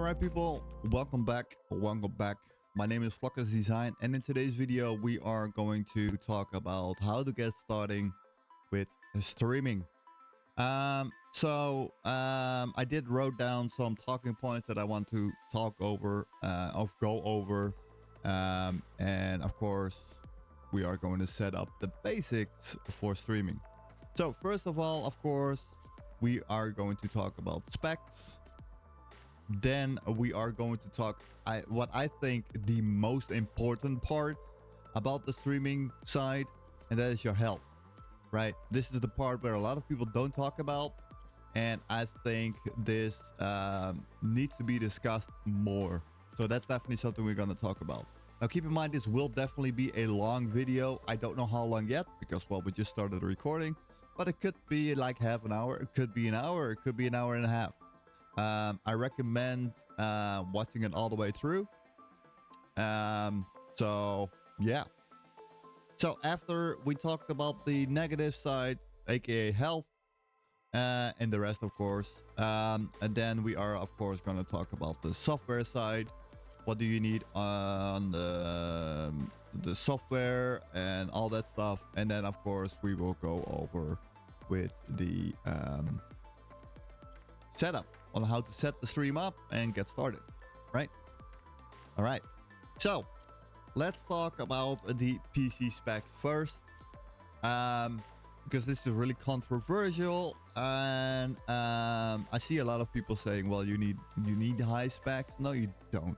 All right, people, welcome back. Welcome back. My name is Flockus Design, and in today's video, we are going to talk about how to get starting with streaming. I did wrote down some talking points that I want to talk over, go over, and of course, we are going to set up the basics for streaming. So first of all, of course, we are going to talk about specs. Then we are going to talk what I think the most important part about the streaming side, and that is your health, right? This is the part where a lot of people don't talk about, and I think this needs to be discussed more. So that's definitely something we're going to talk about. Now keep in mind, this will definitely be a long video. I don't know how long yet because, well, we just started recording, but it could be like half an hour, it could be an hour, it could be an hour and a half. I recommend watching it all the way through. So yeah. So after we talked about the negative side, aka health, and the rest, of course, and then we are of course going to talk about the software side. What do you need on the software and all that stuff, and then of course we will go over with the setup on how to set the stream up and get started, right? All right, so let's talk about the PC specs first, because this is really controversial, and I see a lot of people saying, well, you need high specs. No, you don't,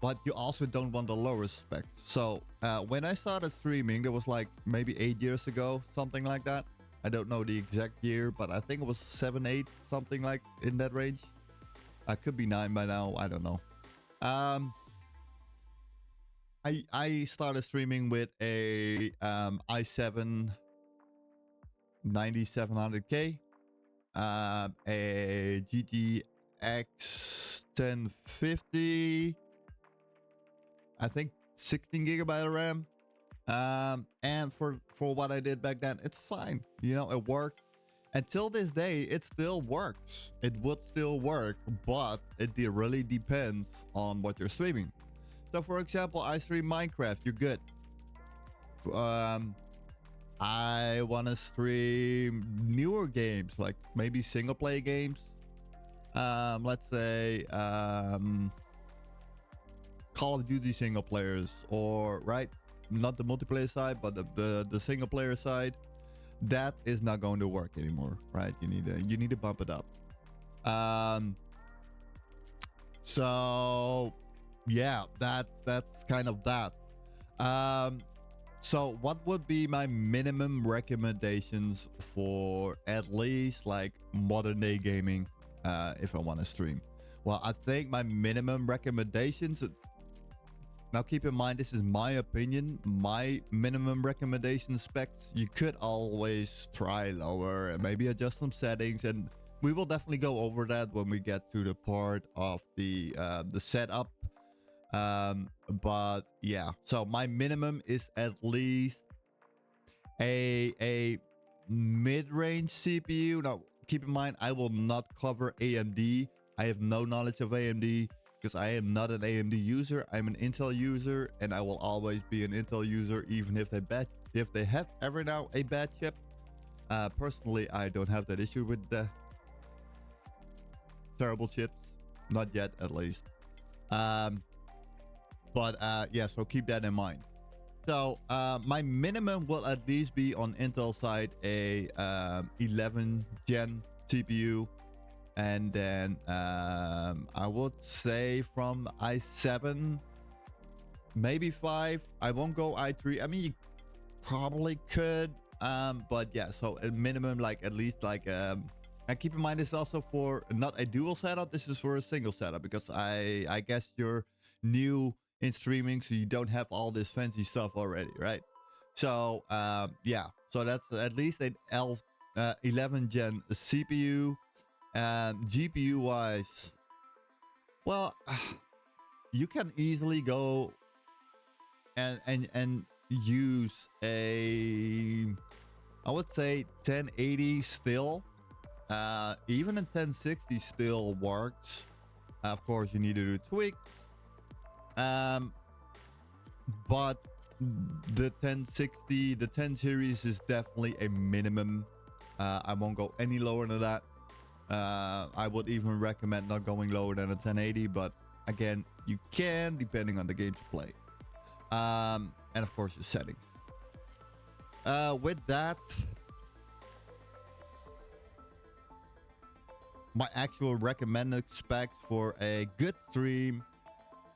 but you also don't want the lower specs. So when I started streaming, there was like maybe 8 years ago, something like that. I don't know the exact year, but I think it was 7, 8, something like in that range. I could be 9 by now. I don't know. I started streaming with a i7 9700K, a GTX 1050, I think 16 gigabyte of RAM. And for what I did back then, it's fine. You know, it worked. Until this day, it still works. It would still work, but it really depends on what you're streaming. So for example, I stream Minecraft, you're good. I want to stream newer games, like maybe single player games. Let's say Call of Duty single players, or right, not the multiplayer side, but the single player side. That is not going to work anymore, right? You need to bump it up. So yeah, that's kind of that. So what would be my minimum recommendations for at least like modern day gaming if I want to stream? Well, I think my minimum recommendations, now keep in mind, this is my opinion, my minimum recommendation specs. You could always try lower and maybe adjust some settings, and we will definitely go over that when we get to the part of the setup. But yeah, so my minimum is at least a mid-range CPU. Now keep in mind, I will not cover AMD. I have no knowledge of AMD because I am not an AMD user. I'm an Intel user, and I will always be an Intel user, even if they have every now a bad chip. Personally, I don't have that issue with the terrible chips, not yet at least. But yeah, so keep that in mind. So my minimum will at least be on Intel side a 11 gen CPU, and then I would say from i7 maybe 5. I won't go i3. I mean, you probably could, but yeah, so a minimum, like at least like and keep in mind, this is also for not a dual setup. This is for a single setup, because I guess you're new in streaming, so you don't have all this fancy stuff already, right? So yeah, so that's at least an 11 gen CPU. GPU wise, well, you can easily go and use a, I would say 1080 still. Even a 1060 still works. Of course, you need to do tweaks. Um, but the 1060, the 10 series is definitely a minimum. I won't go any lower than that. I would even recommend not going lower than a 1080, but again, you can depending on the games you play. And of course, your settings. With that, my actual recommended specs for a good stream,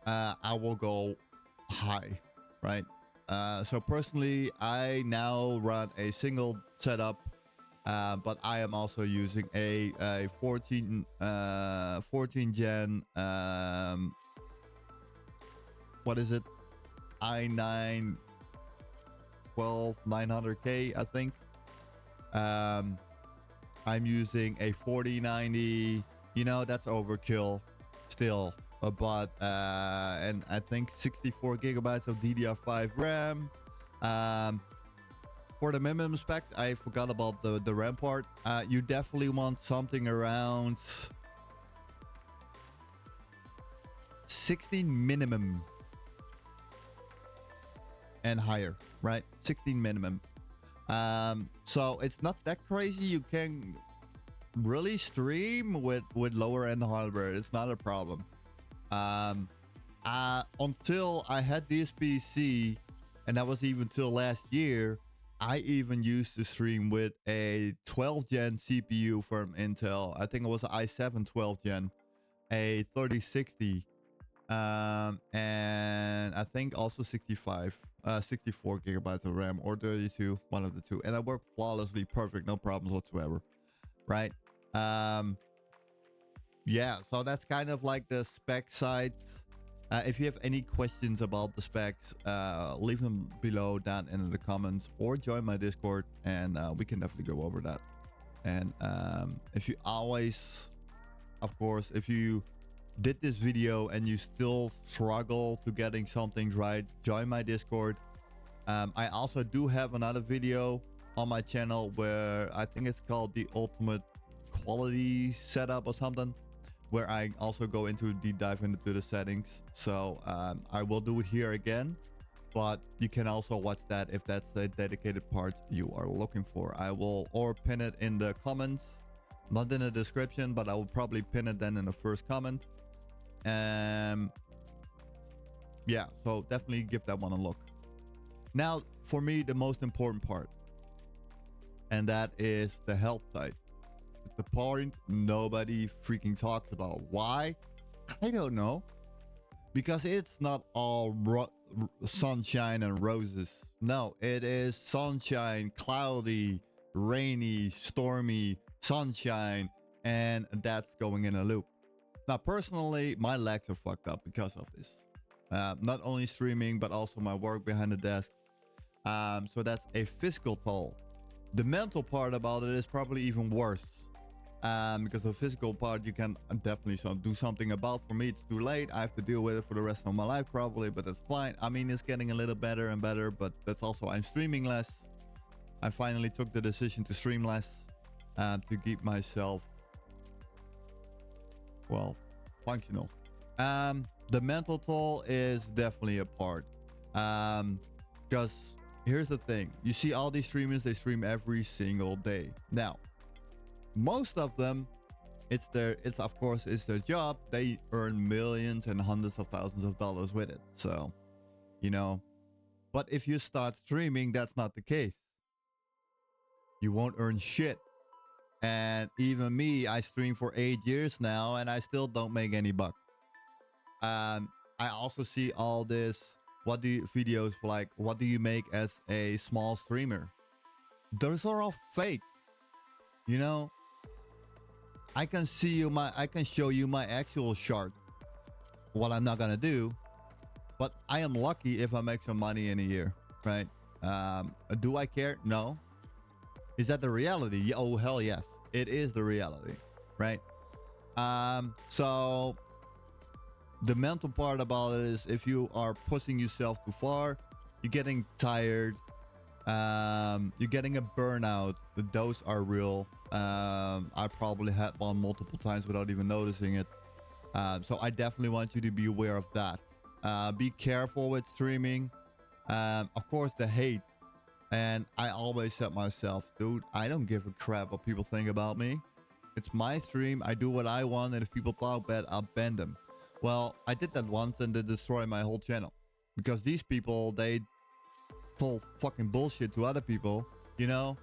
I will go high, right? So personally, I now run a single setup, but I am also using a 14 gen, what is it? i9 12900K, I think. I'm using a 4090. You know, that's overkill still. But and I think 64 gigabytes of DDR5 RAM. For the minimum specs, I forgot about the RAM part. You definitely want something around 16 minimum and higher, right? 16 minimum. So it's not that crazy. You can really stream with lower end hardware. It's not a problem. Until I had this PC, and that was even till last year, I even used to stream with a 12 gen CPU from Intel. I think it was an i7 12 gen, a 3060, and I think also 64 gigabytes of RAM, or 32, one of the two, and it worked flawlessly, perfect, no problems whatsoever, right? Yeah, so that's kind of like the spec side. If you have any questions about the specs, leave them below down in the comments, or join my Discord, and we can definitely go over that. And if you always, of course, if you did this video and you still struggle to getting some things right, join my Discord. I also do have another video on my channel where I think it's called the ultimate quality setup or something, where I also go into deep dive into the settings. So I will do it here again, but you can also watch that if that's the dedicated part you are looking for. I will or pin it in the comments, not in the description, but I will probably pin it then in the first comment. Yeah, so definitely give that one a look. Now, for me, the most important part, and that is the health side. The point nobody freaking talks about. Why? I don't know. Because it's not all sunshine and roses. No, it is sunshine, cloudy, rainy, stormy, sunshine, and that's going in a loop. Now, personally, my legs are fucked up because of this. Not only streaming, but also my work behind the desk. So that's a physical toll. The mental part about it is probably even worse. Because the physical part you can definitely do something about. For me, it's too late. I have to deal with it for the rest of my life probably, but that's fine. I mean, it's getting a little better and better, but that's also I'm streaming less. I finally took the decision to stream less, to keep myself, well, functional. The mental toll is definitely a part. Because here's the thing. You see all these streamers, they stream every single day. Now, most of them, it's of course it's their job. They earn millions and hundreds of thousands of dollars with it. So, you know, but if you start streaming, that's not the case. You won't earn shit. And even me, I stream for 8 years now, and I still don't make any buck. I also see all this. What do you videos like? What do you make as a small streamer? Those are all fake. You know. I can show you my actual chart. What I'm not gonna do, but I am lucky if I make some money in a year, right? Do I care? No. Is that the reality? Oh hell yes, it is the reality, right? So the mental part about it is if you are pushing yourself too far, you're getting tired. You're getting a burnout. Those are real. I probably had one multiple times without even noticing it. So I definitely want you to be aware of that. Be careful with streaming. Of course, the hate. And I always said myself, dude, I don't give a crap what people think about me. It's my stream. I do what I want. And if people talk bad, I'll ban them. Well, I did that once and they destroyed my whole channel. Because these people, they told fucking bullshit to other people. You know,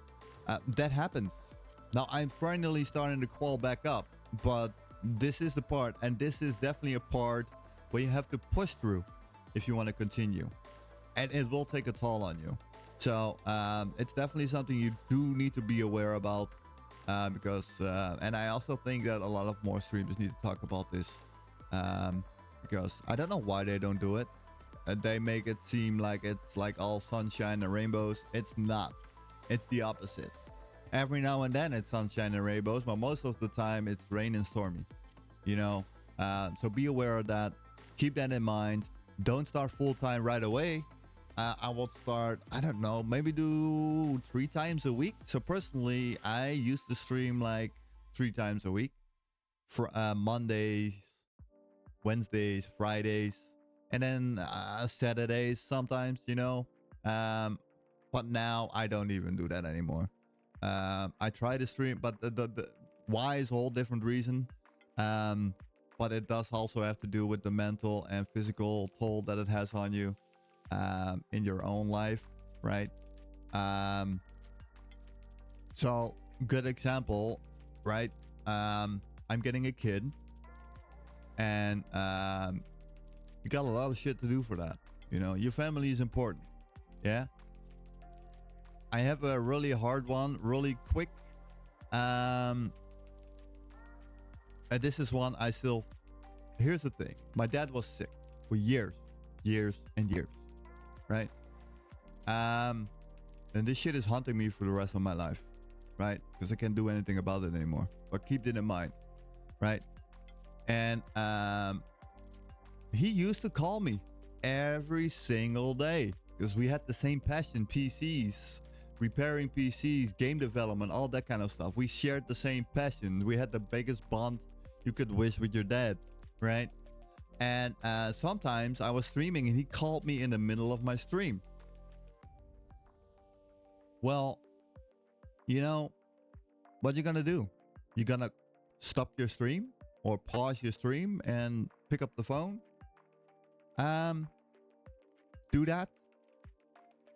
that happens. Now, I'm finally starting to crawl back up. But this is the part. And this is definitely a part where you have to push through if you want to continue. And it will take a toll on you. So it's definitely something you do need to be aware about. Because and I also think that a lot of more streamers need to talk about this. Because I don't know why they don't do it. They make it seem like it's like all sunshine and rainbows. It's not. It's the opposite. Every now and then it's sunshine and rainbows, but most of the time it's rain and stormy. You know, so be aware of that. Keep that in mind. Don't start full time right away. I will start, I don't know, maybe do 3 times a week. So personally, I used to stream like 3 times a week. For Mondays, Wednesdays, Fridays, and then Saturdays sometimes, you know. But now I don't even do that anymore. I try to stream, but the why is a whole different reason. But it does also have to do with the mental and physical toll that it has on you. In your own life, right? So good example, right? I'm getting a kid, and you got a lot of shit to do for that. You know, your family is important. Yeah. I have a really hard one, really quick. And this is one I still. Here's the thing: my dad was sick for years and years. Right? And this shit is haunting me for the rest of my life, right? Because I can't do anything about it anymore. But keep it in mind, right? And he used to call me every single day because we had the same passion: PCs, repairing PCs, game development, all that kind of stuff. We shared the same passion. We had the biggest bond you could wish with your dad, right? And sometimes I was streaming and he called me in the middle of my stream. Well, you know, what you gonna do? You gonna stop your stream or pause your stream and pick up the phone? Do that?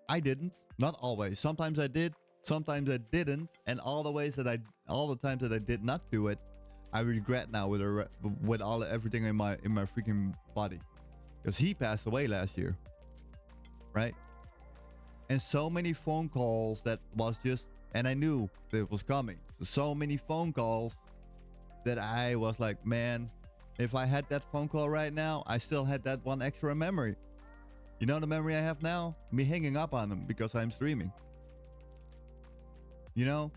I didn't. Not always. Sometimes I did. Sometimes I didn't. And all the times that I did not do it, I regret now with everything in my freaking body, because he passed away last year, right? And so many phone calls that was just, and I knew that it was coming. So many phone calls that I was like, man, if I had that phone call right now, I still had that one extra memory. You know the memory I have now? Me hanging up on him because I'm streaming. You know?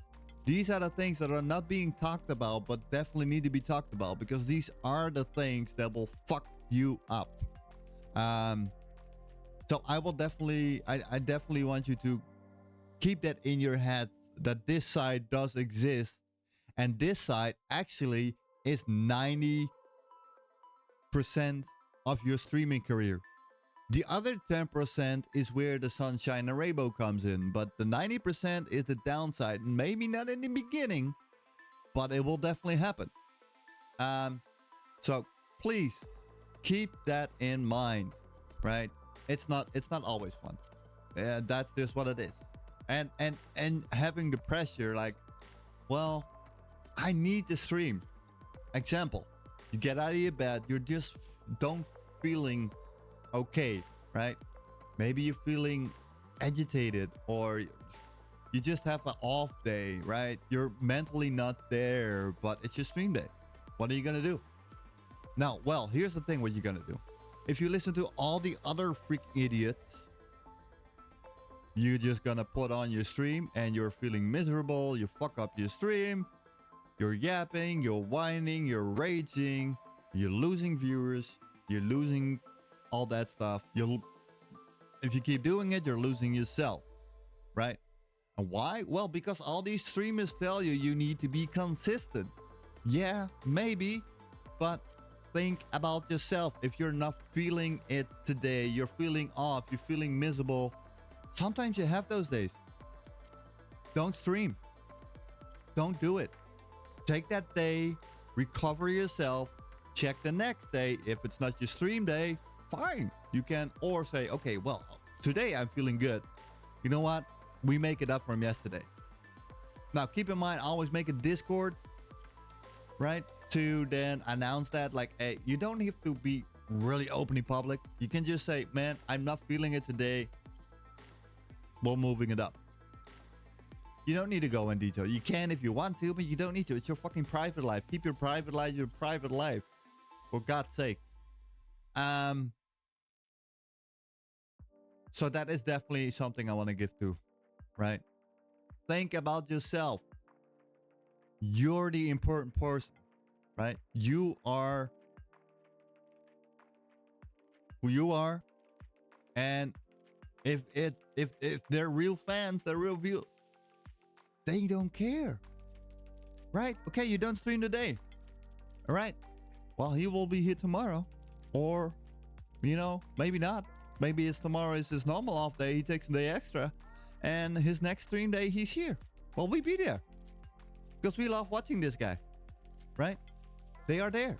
These are the things that are not being talked about, but definitely need to be talked about, because these are the things that will fuck you up. So I will definitely, I definitely want you to keep that in your head, that this side does exist, and this side actually is 90% of your streaming career. The other 10% is where the sunshine and rainbow comes in, but the 90% is the downside. Maybe not in the beginning, but it will definitely happen. So please keep that in mind, right? It's not always fun. That's just what it is. And having the pressure, like, well, I need to stream. Example, you get out of your bed, you're just don't feeling okay, right? Maybe you're feeling agitated, or you just have an off day, right? You're mentally not there, but it's your stream day. What are you gonna do? Now, well, here's the thing: what you're gonna do. If you listen to all the other freaking idiots, you're just gonna put on your stream and you're feeling miserable. You fuck up your stream. You're yapping, you're whining, you're raging, you're losing viewers, you're losing all that stuff. If you keep doing it, you're losing yourself, right? And why? Well, because all these streamers tell you need to be consistent. Yeah, maybe, but think about yourself. If you're not feeling it today, you're feeling off, you're feeling miserable. Sometimes you have those days. Don't stream. Don't do it. Take that day, recover yourself, check the next day. If it's not your stream day, fine. You can, or say, okay, well, today I'm feeling good. You know what? We make it up from yesterday. Now, keep in mind, always make a Discord, right? To then announce that, like, hey, you don't have to be really openly public. You can just say, man, I'm not feeling it today. We're moving it up. You don't need to go in detail. You can if you want to, but you don't need to. It's your fucking private life. Keep your private life your private life. For God's sake. So that is definitely something I want to give to, right? Think about yourself. You're the important person, right? You are who you are. And if they're real fans, they're real view, they don't care, right? Okay, you don't stream today. All right. Well, he will be here tomorrow. Or, you know, maybe not. Maybe it's tomorrow is his normal off day. He takes a day extra. And his next stream day, he's here. Well, we be there. Because we love watching this guy. Right? They are there.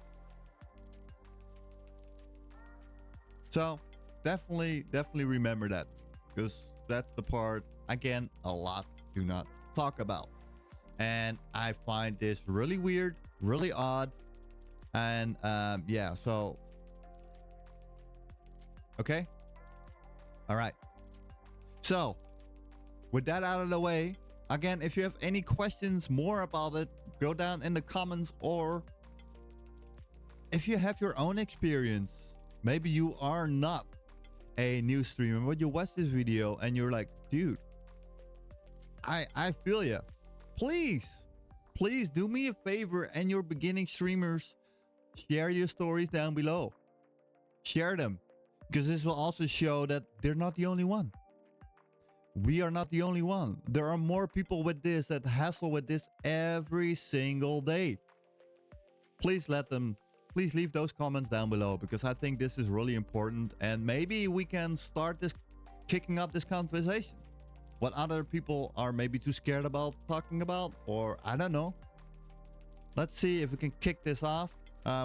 So, definitely remember that. Because that's the part, again, a lot do not talk about. And I find this really weird, really odd. And yeah, so okay. All right. So with that out of the way, again, if you have any questions more about it, go down in the comments. Or if you have your own experience, maybe you are not a new streamer, but you watch this video and you're like, dude, I feel you. Please do me a favor, and your beginning streamers, share your stories down below. Share them, because this will also show that they're not the only one. We are not the only one. There are more people with this that hassle with this every single day. Please leave those comments down below, because I think this is really important, and maybe we can start kicking up this conversation. What other people are maybe too scared about talking about, or I don't know. Let's see if we can kick this off.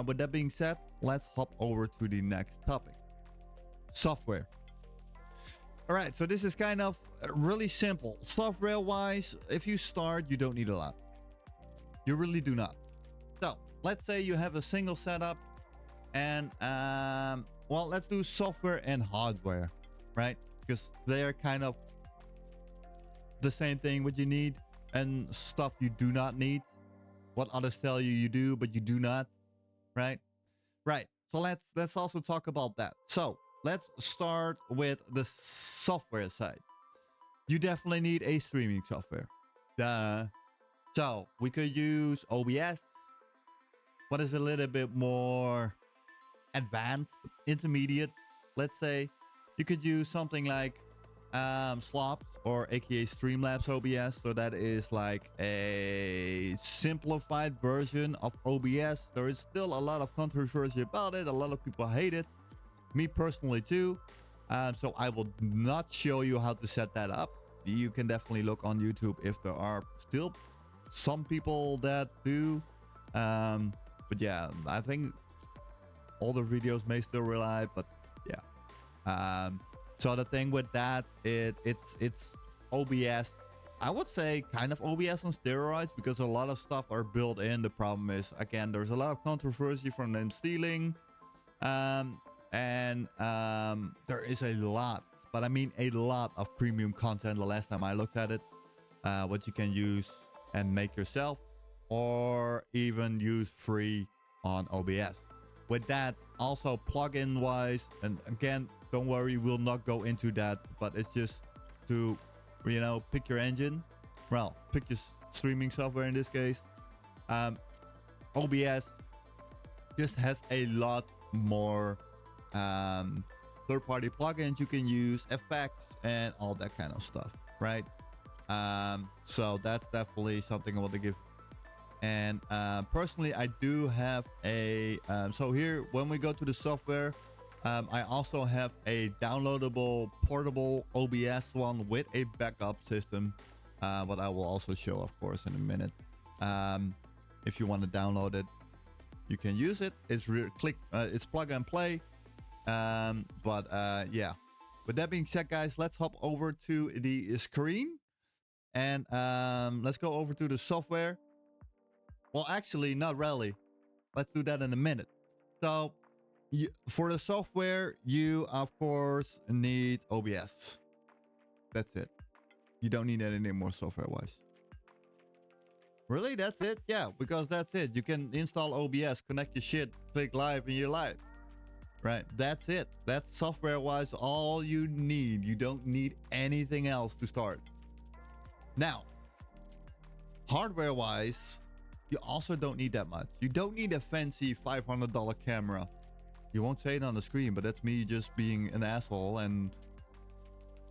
With that being said, let's hop over to the next topic. Software. All right, so this is kind of really simple. Software wise, if you start, you don't need a lot. You really do not. So let's say you have a single setup, and well, let's do software and hardware, right? Because they're kind of the same thing. What you need and stuff you do not need. What others tell you you do, but you do not, right? Right. So let's also talk about that. So let's start with the software side. You definitely need a streaming software. Duh. So we could use OBS. What is a little bit more advanced, intermediate, let's say. You could use something like Slops, or aka Streamlabs OBS. So that is like a simplified version of OBS. There is still a lot of controversy about it. A lot of people hate it. Me personally too. So I will not show you how to set that up. You can definitely look on YouTube if there are still some people that do. But yeah, I think older videos may still be live, but yeah. So the thing with that, it's OBS. I would say kind of OBS on steroids, because a lot of stuff are built in. The problem is, again, there's a lot of controversy from them stealing. And there is a lot, but I mean a lot of premium content the last time I looked at it. What you can use and make yourself, or even use free on OBS. With that, also plugin wise, and again, don't worry, we'll not go into that, but it's just to, you know, pick your engine. Well, pick your streaming software in this case. OBS just has a lot more third-party plugins you can use, effects, and all that kind of stuff, right? So that's definitely something I want to give And personally, I do have a so here when we go to the software, I also have a downloadable portable OBS one with a backup system, what I will also show, of course, in a minute. If you want to download it, you can use it. It's it's plug and play. Yeah. With that being said, guys, let's hop over to the screen and let's go over to the software. Well, actually, not really. Let's do that in a minute. So, for the software, you of course need OBS. That's it. You don't need any more software-wise. Really? That's it? Yeah, because that's it. You can install OBS, connect your shit, click live, and you're live. Right? That's it. That's software-wise all you need. You don't need anything else to start. Now, hardware-wise, you also don't need that much. You don't need a fancy $500 camera. You won't say it on the screen, but that's me just being an asshole and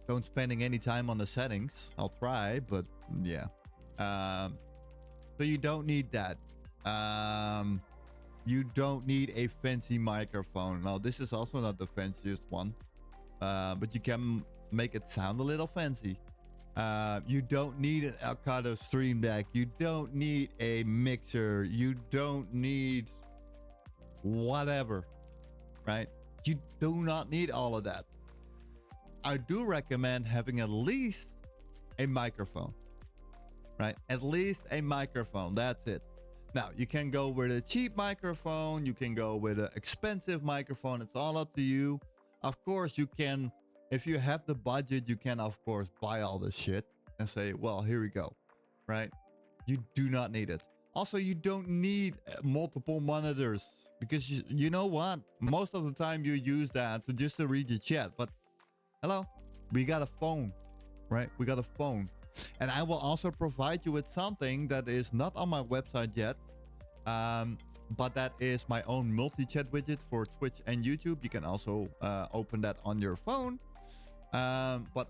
don't spending any time on the settings. I'll try, but yeah. So you don't need that. You don't need a fancy microphone. Now, this is also not the fanciest one, but you can make it sound a little fancy. You don't need an Elgato Stream Deck. You don't need a mixer. You don't need whatever, right? You do not need all of that. I do recommend having at least a microphone, right? At least a microphone. That's it. Now, you can go with a cheap microphone. You can go with an expensive microphone. It's all up to you. Of course, you can, if you have the budget, you can, of course, buy all this shit and say, well, here we go, right? You do not need it. Also, you don't need multiple monitors because you know what? Most of the time you use that to just to read your chat. But hello, we got a phone, right? We got a phone. And I will also provide you with something that is not on my website yet, but that is my own multi-chat widget for Twitch and YouTube. You can also open that on your phone. But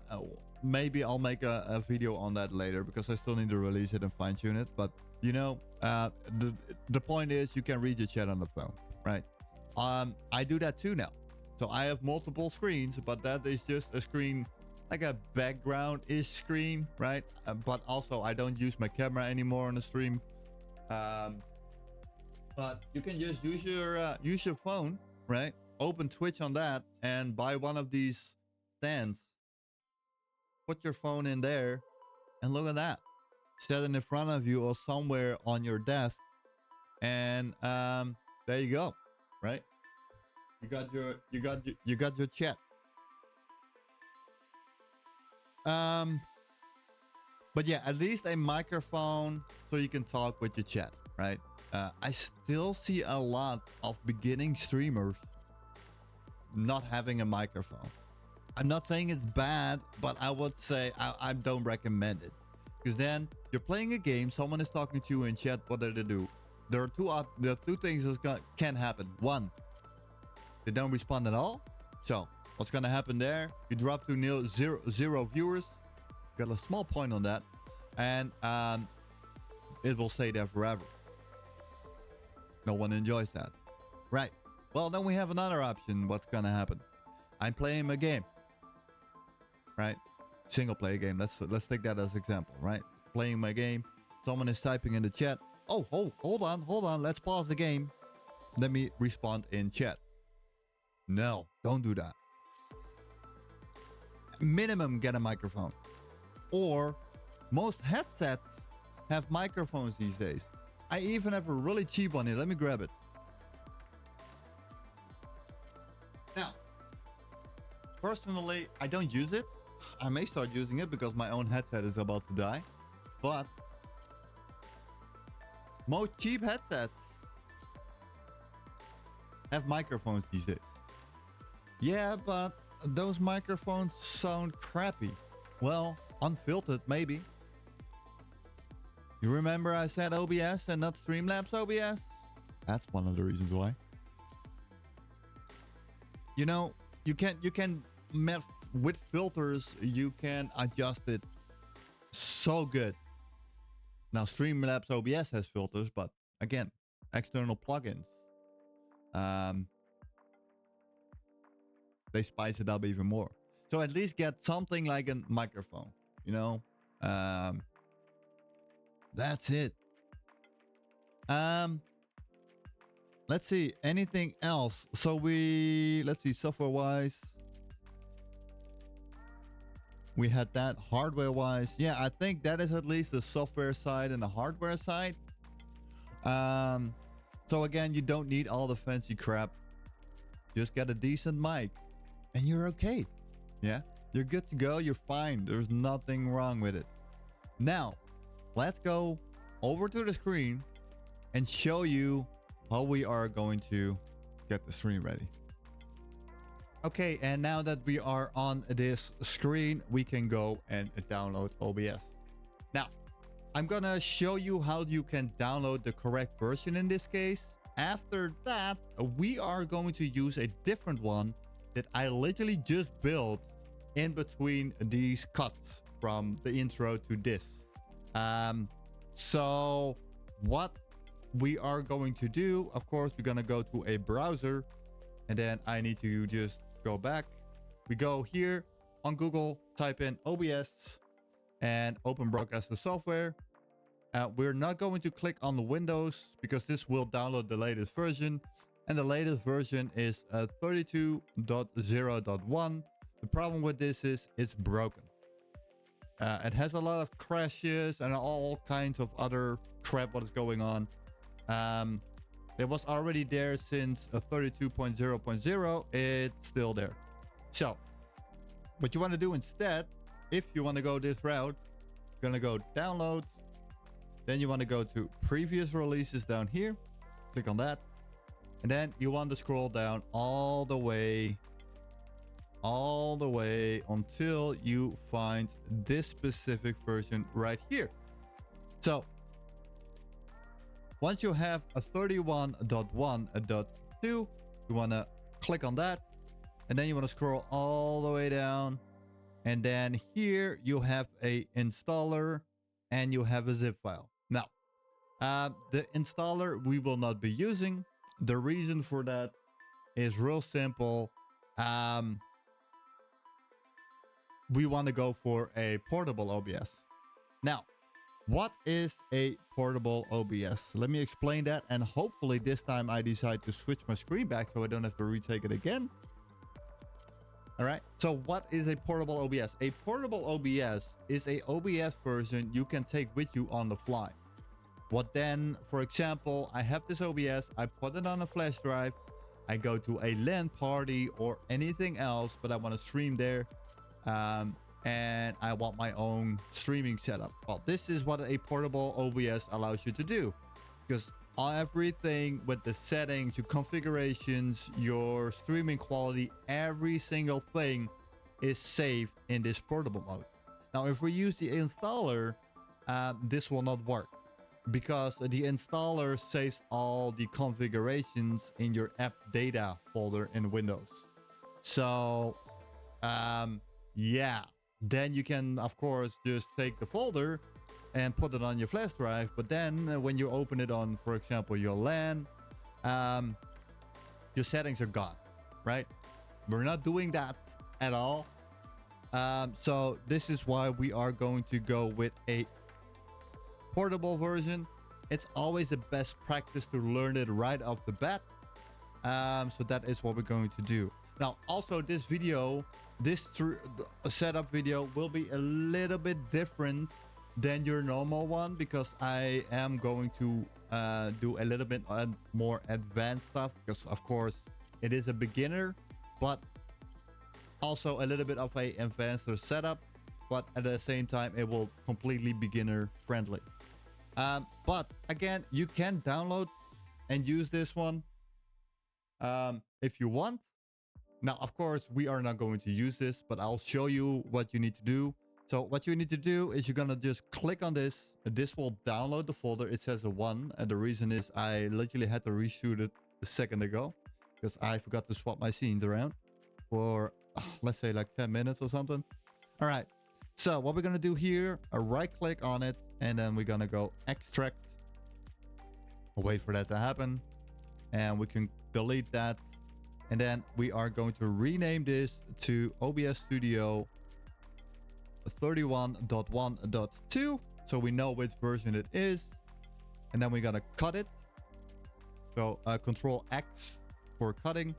maybe I'll make a video on that later because I still need to release it and fine-tune it. But, you know, the point is you can read your chat on the phone, right? I do that too now. So I have multiple screens, but that is just a screen, like a background-ish screen, right? But also I don't use my camera anymore on the stream. But you can just use your phone, right? Open Twitch on that and buy one of these stands. Put your phone in there and look at that. Set it in front of you or somewhere on your desk. And there you go, right? You got your chat. But yeah, at least a microphone so you can talk with your chat, right? I still see a lot of beginning streamers not having a microphone. I'm not saying it's bad, but I would say I don't recommend it. Because then you're playing a game, someone is talking to you in chat, what do they do? There are two things that can happen. One, they don't respond at all. So what's gonna happen there? You drop to zero viewers. Got a small point on that, and it will stay there forever. No one enjoys that, right? Well, then we have another option. What's gonna happen? I'm playing a game, right? Single player game. Let's take that as example, right? Playing my game. Someone is typing in the chat. Oh, hold on. Let's pause the game. Let me respond in chat. No, don't do that. Minimum, get a microphone. Or most headsets have microphones these days. I even have a really cheap one here. Let me grab it. Now, personally, I don't use it. I may start using it because my own headset is about to die. But most cheap headsets have microphones these days. Yeah, but those microphones sound crappy. Well, unfiltered maybe. You remember I said OBS and not Streamlabs OBS? That's one of the reasons why. You know, you can with filters, you can adjust it so good. Now, Streamlabs OBS has filters, but again, external plugins, um, they spice it up even more. So at least get something like a microphone, you know? That's it. Let's see, anything else? So let's see, software-wise. We had that. Hardware-wise, yeah, I think that is at least the software side and the hardware side. So again, you don't need all the fancy crap. Just get a decent mic and you're okay. Yeah, you're good to go. You're fine. There's nothing wrong with it. Now, let's go over to the screen and show you how we are going to get the stream ready. Okay, and now that we are on this screen, we can go and download OBS. Now, I'm gonna show you how you can download the correct version in this case. After that, we are going to use a different one that I literally just built in between these cuts from the intro to this. So what we are going to do, of course, we're gonna go to a browser, and then I need to just go back. We go here on Google, type in OBS and open broadcaster software. We're not going to click on the Windows because this will download the latest version, and the latest version is 32.0.1. The problem with this is it's broken. It has a lot of crashes and all kinds of other crap what is going on. It was already there since 32.0.0. It's still there. So what you want to do instead, if you want to go this route, you're going to go download. Then you want to go to previous releases down here. Click on that. And then you want to scroll down all the way until you find this specific version right here. So once you have a 31.1.2, you want to click on that, and then you want to scroll all the way down, and then here you have a installer and you have a zip file. Now, the installer we will not be using. The reason for that is real simple. We want to go for a portable OBS. Now, what is a portable OBS? Let me explain that, and hopefully this time I decide to switch my screen back so I don't have to retake it again. All right, so what is a portable OBS? A portable OBS is a OBS version you can take with you on the fly. What then, for example, I have this OBS, I put it on a flash drive, I go to a LAN party or anything else, but I want to stream there. And I want my own streaming setup. Well, this is what a portable OBS allows you to do, because everything with the settings, your configurations, your streaming quality, every single thing is saved in this portable mode. Now, if we use the installer, this will not work because the installer saves all the configurations in your app data folder in Windows. So, yeah. Then you can, of course, just take the folder and put it on your flash drive. But then when you open it on, for example, your LAN, your settings are gone, right? We're not doing that at all. So this is why we are going to go with a portable version. It's always the best practice to learn it right off the bat. So that is what we're going to do. Now, also this video, this setup video will be a little bit different than your normal one because I am going to do a little bit more advanced stuff because, of course, it is a beginner, but also a little bit of a advanced setup, but at the same time, it will completely beginner friendly. But again, you can download and use this one if you want. Now, of course, we are not going to use this, but I'll show you what you need to do. So what you need to do is you're going to just click on this. This will download the folder. It says a 1. And the reason is I literally had to reshoot it a second ago because I forgot to swap my scenes around for, let's say, like 10 minutes or something. All right. So what we're going to do here, right click on it, And then we're gonna go extract. We'll wait for that to happen. And we can delete that. And then we are going to rename this to OBS Studio 31.1.2. So we know which version it is. And then we're gonna cut it. So Control X for cutting.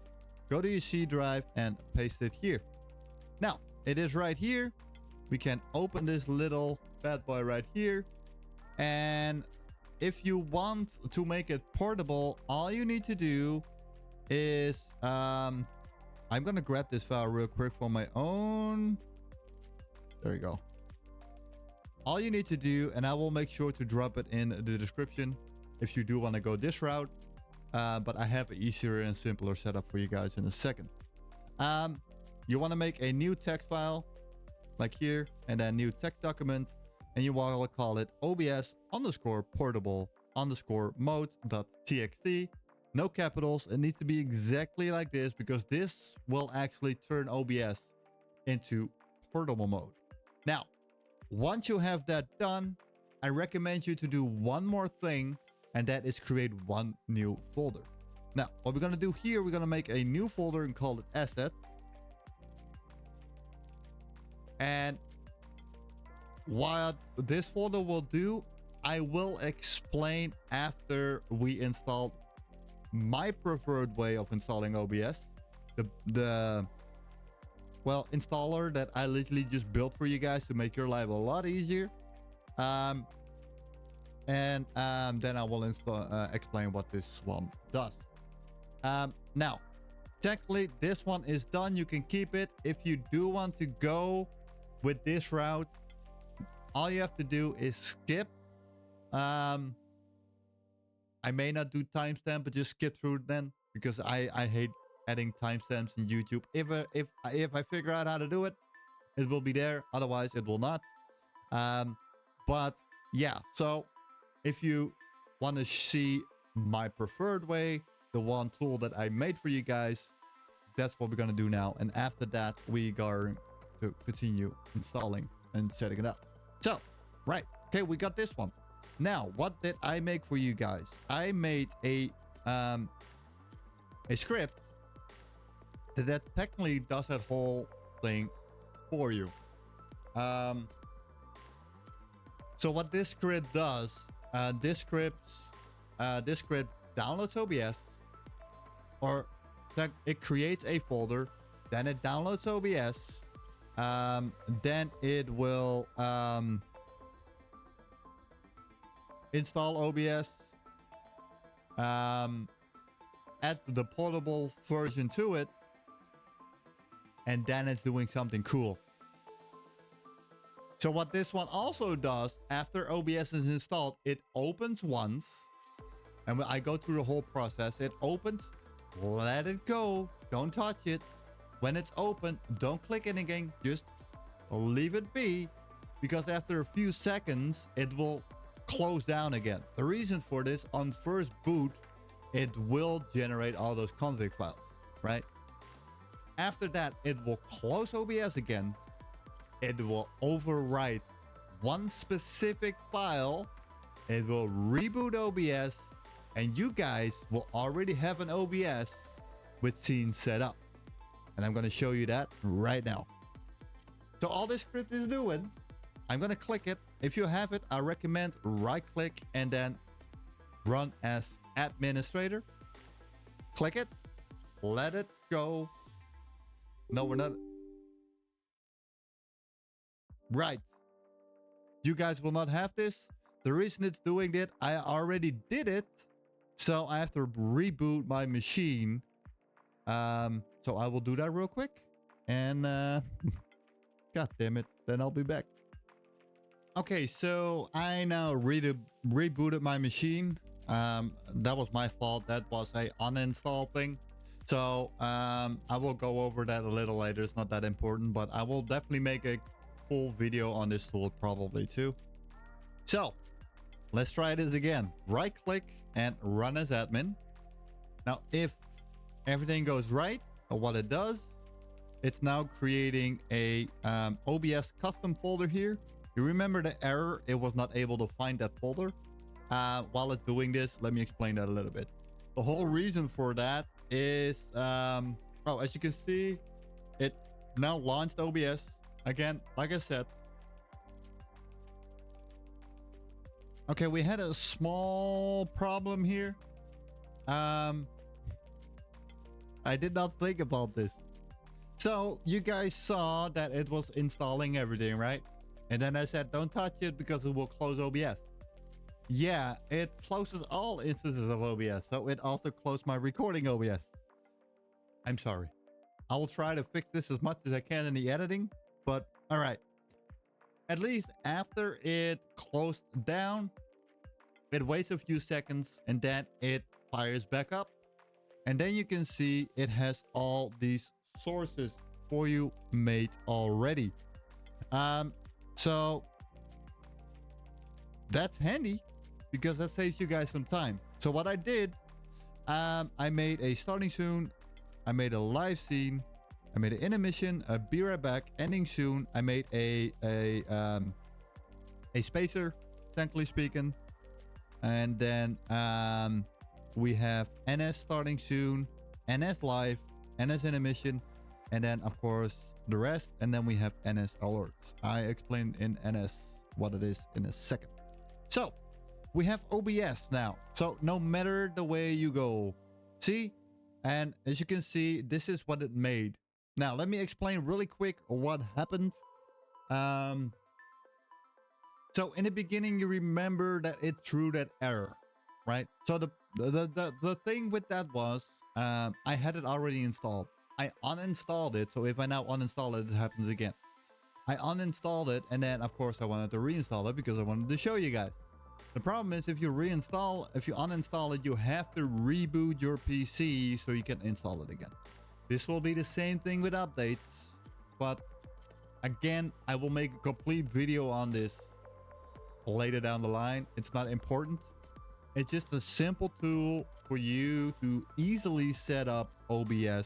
Go to your C drive and paste it here. Now, it is right here. We can open this little bad boy right here. And if you want to make it portable, all you need to do is, I'm gonna grab this file real quick for my own. There you go. All you need to do, and I will make sure to drop it in the description if you do want to go this route. But I have an easier and simpler setup for you guys in a second. You want to make a new text file like here, and then new text document, and you want to call it obs_portable_mode.txt. No capitals. It needs to be exactly like this because this will actually turn OBS into portable mode. Now, once you have that done, I recommend you to do one more thing, and that is create one new folder. Now, what we're going to do here, we're going to make a new folder and call it asset. And what this folder will do, I will explain after we install my preferred way of installing OBS. The installer that I literally just built for you guys to make your life a lot easier. Then I will explain what this one does. Now, technically, this one is done. You can keep it. If you do want to go with this route, all you have to do is skip. I may not do timestamp, but just skip through it then, because I hate adding timestamps in YouTube. If I figure out how to do it, it will be there. Otherwise, it will not. But yeah, so if you want to see my preferred way, the one tool that I made for you guys, that's what we're going to do now. And after that, we are to continue installing and setting it up. So, right. Okay, we got this one. Now, what did I make for you guys? I made a script that technically does that whole thing for you. So what this script does, this script downloads OBS, or it creates a folder, then it downloads OBS, then it will install OBS, add the portable version to it, and then it's doing something cool. So what this one also does, after OBS is installed, it opens once, and when I go through the whole process, it opens, let it go, don't touch it. When it's open, don't click anything, just leave it be, because after a few seconds, it will close down again. The reason for this, on first boot, it will generate all those config files, right? After that, it will close OBS again. It will overwrite one specific file. It will reboot OBS, and you guys will already have an OBS with scenes set up. And I'm going to show you that right now. So all this script is doing, I'm going to click it. If you have it, I recommend right click and then run as administrator. Click it, let it go. No, we're not. Right. You guys will not have this. The reason it's doing that, I already did it. So I have to reboot my machine. So I will do that real quick. And God damn it. Then I'll be back. Okay, so I now rebooted my machine. That was my fault. That was a uninstall thing. So I will go over that a little later. It's not that important, but I will definitely make a full video on this tool probably too. So let's try this again. Right click and run as admin. Now, if everything goes right, or what it does, it's now creating a OBS custom folder here. You remember the error? It was not able to find that folder. While it's doing this, let me explain that a little bit. The whole reason for that is, oh, as you can see, it now launched OBS. Again, like I said. Okay, we had a small problem here. I did not think about this. So you guys saw that it was installing everything, right? And then I said, don't touch it because it will close OBS. Yeah, it closes all instances of OBS. So it also closed my recording OBS. I'm sorry. I will try to fix this as much as I can in the editing, but all right. At least after it closed down, it waits a few seconds and then it fires back up. And then you can see it has all these sources for you made already. So that's handy because that saves you guys some time. So what I did, I made a starting soon, I made a live scene, I made an intermission, a be right back, ending soon. I made a spacer, technically speaking, and then we have NS starting soon, NS live, NS intermission, and then of course the rest, and then we have NS alerts. I explain in NS what it is in a second. So we have OBS now. So no matter the way you go, see, and as you can see, this is what it made. Now let me explain really quick what happened. So in the beginning, you remember that it threw that error, right? So the thing with that was, I had it already installed. I uninstalled it, so if I now uninstall it, it happens again. I uninstalled it, and then of course I wanted to reinstall it because I wanted to show you guys. The problem is if you uninstall it, you have to reboot your PC so you can install it again. This will be the same thing with updates, but again, I will make a complete video on this later down the line. It's not important. It's just a simple tool for you to easily set up OBS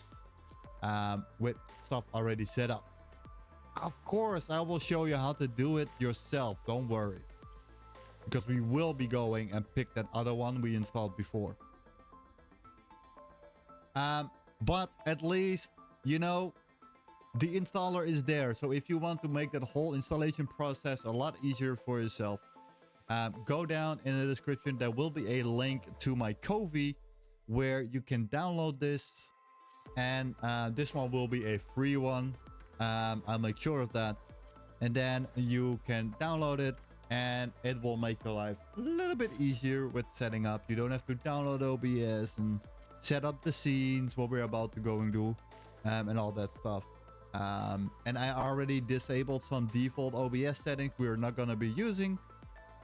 with stuff already set up. Of course, I will show you how to do it yourself. Don't worry. Because we will be going and pick that other one we installed before. But at least, you know, the installer is there. So if you want to make that whole installation process a lot easier for yourself, go down in the description. There will be a link to my Kofi where you can download this. And this one will be a free one. I'll make sure of that. And then you can download it and it will make your life a little bit easier with setting up. You don't have to download OBS and set up the scenes, what we're about to go and do, and all that stuff. And I already disabled some default OBS settings we're not going to be using.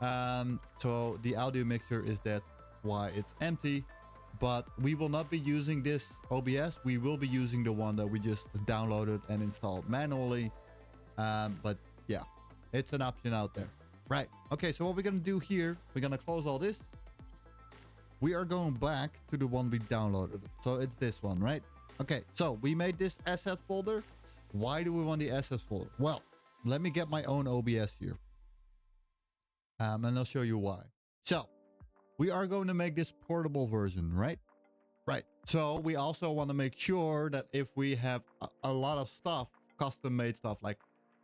So the audio mixer is that why it's empty. But we will not be using this OBS. We will be using the one that we just downloaded and installed manually. But yeah, it's an option out there. Right. Okay, so what we're going to do here, we're going to close all this. We are going back to the one we downloaded. So it's this one, right? Okay, so we made this asset folder. Why do we want the assets folder? Well, let me get my own OBS here. And I'll show you why. So we are going to make this portable version, right? Right. So we also want to make sure that if we have a lot of stuff, custom made stuff, like,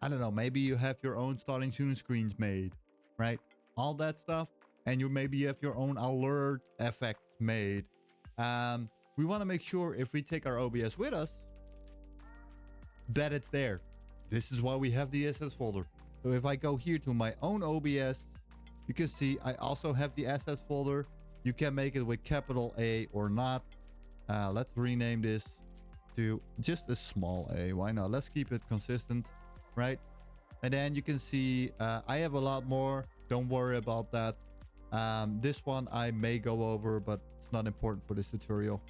I don't know, maybe you have your own starting soon screens made, right? All that stuff. And maybe you have your own alert effects made. We want to make sure if we take our OBS with us, that it's there. This is why we have the assets folder. So if I go here to my own OBS, you can see I also have the assets folder. You can make it with capital A or not. Let's rename this to just a small a. Why not? Let's keep it consistent, right? And then you can see I have a lot more. Don't worry about that. This one I may go over, but it's not important for this tutorial.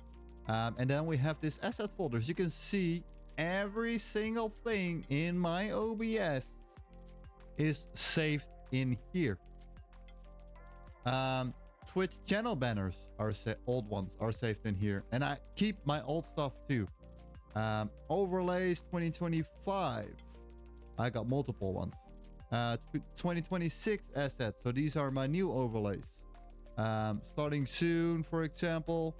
And then we have this asset folder. As you can see, every single thing in my OBS is saved in here. Twitch channel banners are old ones are saved in here, and I keep my old stuff too. Overlays 2025. I got multiple ones. 2026 assets. So these are my new overlays. Starting soon, for example.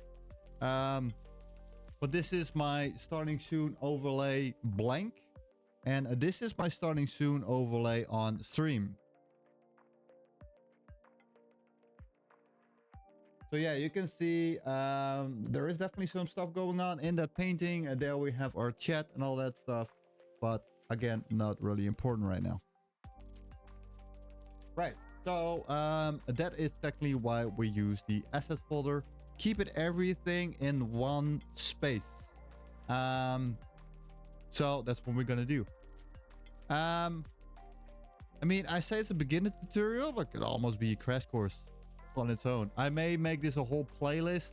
But this is my starting soon overlay blank. And this is my starting soon overlay on stream. So yeah, you can see there is definitely some stuff going on in that painting. And there we have our chat and all that stuff. But again, not really important right now. Right. So that is technically why we use the asset folder. Keep it everything in one space. So that's what we're gonna do. I mean, I say it's a beginner tutorial, but it could almost be a crash course on its own. I may make this a whole playlist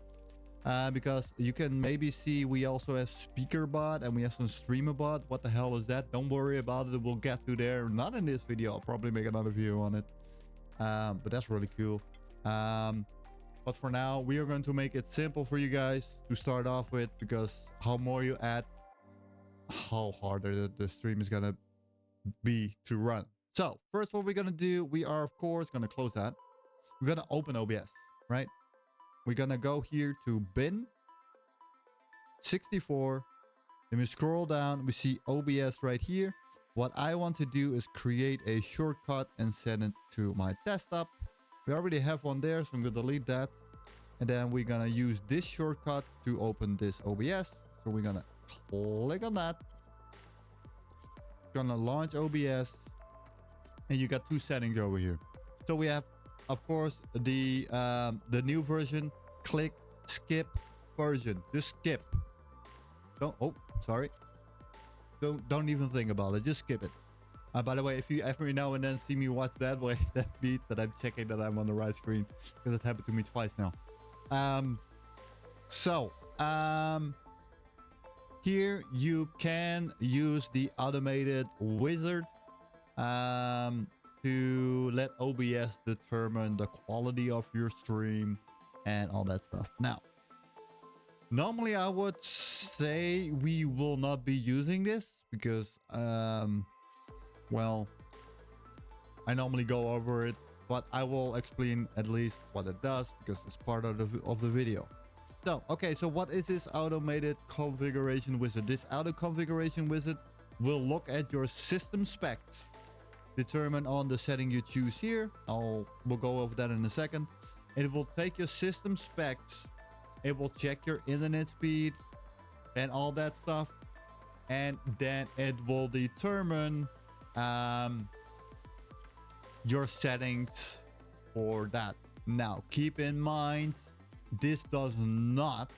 because you can maybe see we also have speaker bot and we have some streamer bot. What the hell is that? Don't worry about it. We'll get to there. Not in this video. I'll probably make another video on it. But that's really cool. But for now, we are going to make it simple for you guys to start off with, because how more you add, how harder the stream is going to be to run. So first, what we're going to do, we are of course going to close that. We're going to open OBS, right? We're going to go here to bin 64. Then we scroll down, we see OBS right here. What I want to do is create a shortcut and send it to my desktop. We already have one there, so I'm going to delete that. And then we're going to use this shortcut to open this OBS. So we're going to click on that. Going to launch OBS. And you got two settings over here. So we have, of course, the new version. Click skip version. Just skip. Don't, oh, sorry. Don't even think about it. Just skip it. By the way, if you every now and then see me watch that way, that means that I'm checking that I'm on the right screen, because it happened to me twice now. Here you can use the automated wizard to let OBS determine the quality of your stream and all that stuff. Now, normally I would say we will not be using this because, well, I normally go over it, but I will explain at least what it does because it's part of the video. So, okay, so what is this automated configuration wizard? This auto configuration wizard will look at your system specs, determine on the setting you choose here. We'll go over that in a second. It will take your system specs. It will check your internet speed and all that stuff. And then it will determine your settings for that. Now, keep in mind, this does not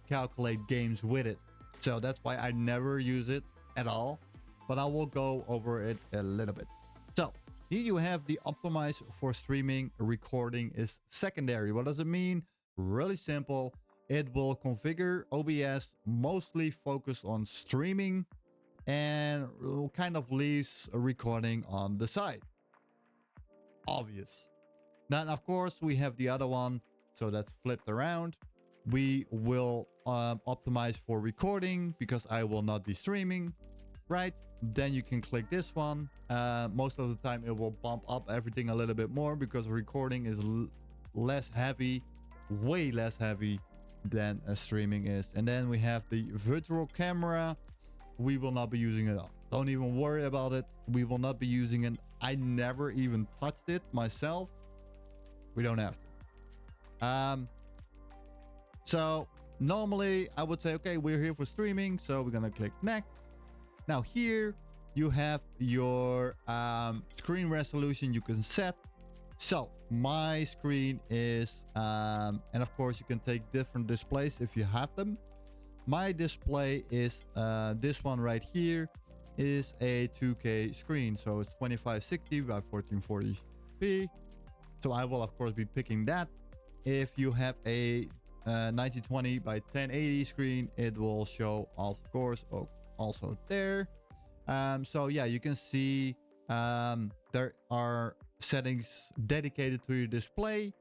calculate games with it. So that's why I never use it at all. But I will go over it a little bit. So here you have the optimize for streaming. Recording is secondary. What does it mean? Really simple. It will configure OBS, mostly focus on streaming, and kind of leaves a recording on the side. Obvious. Now, of course, we have the other one, so that's flipped around. We will optimize for recording because I will not be streaming, right? Then you can click this one. Most of the time it will bump up everything a little bit more because recording is less heavy, way less heavy than streaming is. And then we have the virtual camera. We will not be using it up. Don't even worry about it. We will not be using it. I never even touched it myself. We don't have to. So normally I would say, okay, we're here for streaming. So we're going to click next. Now here you have your screen resolution you can set. So my screen is, and of course you can take different displays if you have them. My display is this one right here is a 2K screen. So it's 2560 by 1440p. So I will of course be picking that. If you have a 1920 by 1080 screen, it will show of course also there. So yeah, you can see there are settings dedicated to your display,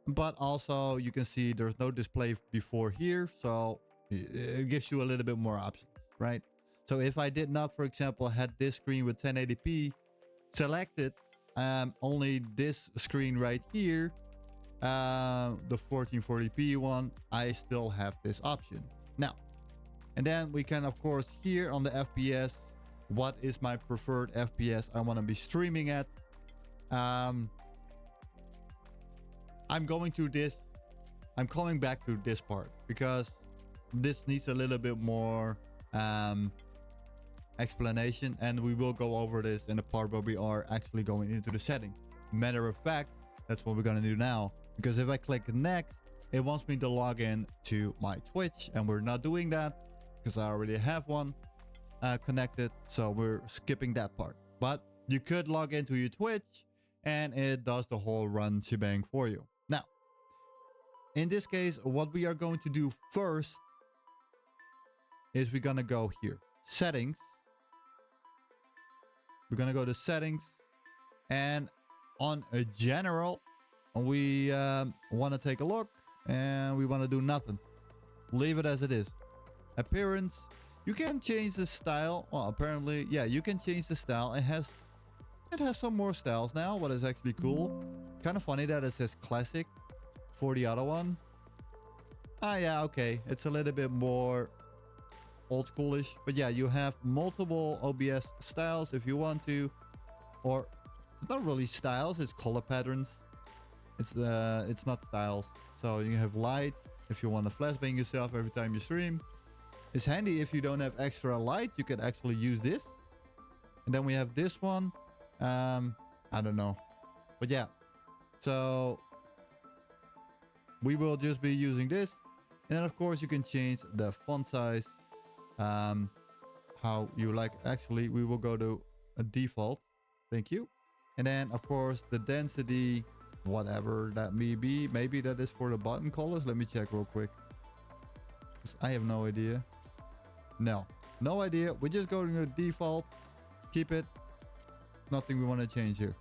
but also you can see there's no display before here, so it gives you a little bit more options, right? So if I did not, for example, had this screen with 1080p selected, only this screen right here, the 1440p one, I still have this option. Now, and then we can, of course, here on the FPS, what is my preferred FPS I want to be streaming at? I'm going to this. I'm coming back to this part because this needs a little bit more explanation, and we will go over this in the part where we are actually going into the setting. Matter of fact, that's what we're going to do now, because if I click next, it wants me to log in to my Twitch, and we're not doing that because I already have one connected, so we're skipping that part. But you could log into your Twitch and it does the whole run shebang for you. Now, in this case, what we are going to do first is we're going to go here, settings. We're going to go to settings, and on a general, we want to take a look, and we want to do nothing. Leave it as it is. Appearance, you can change the style. Well, apparently, yeah, you can change the style. It has some more styles now, what is actually cool. Kind of funny that it says classic for the other one. Ah, yeah, okay. It's a little bit more old schoolish, but yeah, you have multiple OBS styles if you want to, or it's not really styles, it's color patterns. It's not styles. So you have light if you want to flashbang yourself every time you stream. It's handy if you don't have extra light, you can actually use this. And then we have this one. I don't know, but yeah, so we will just be using this. And then of course you can change the font size, how you like. Actually, we will go to a default. Thank you. And then of course the density, whatever that may be, maybe that is for the button colors. Let me check real quick. I have no idea. No idea. We're just going to default. Keep it. Nothing we want to change here.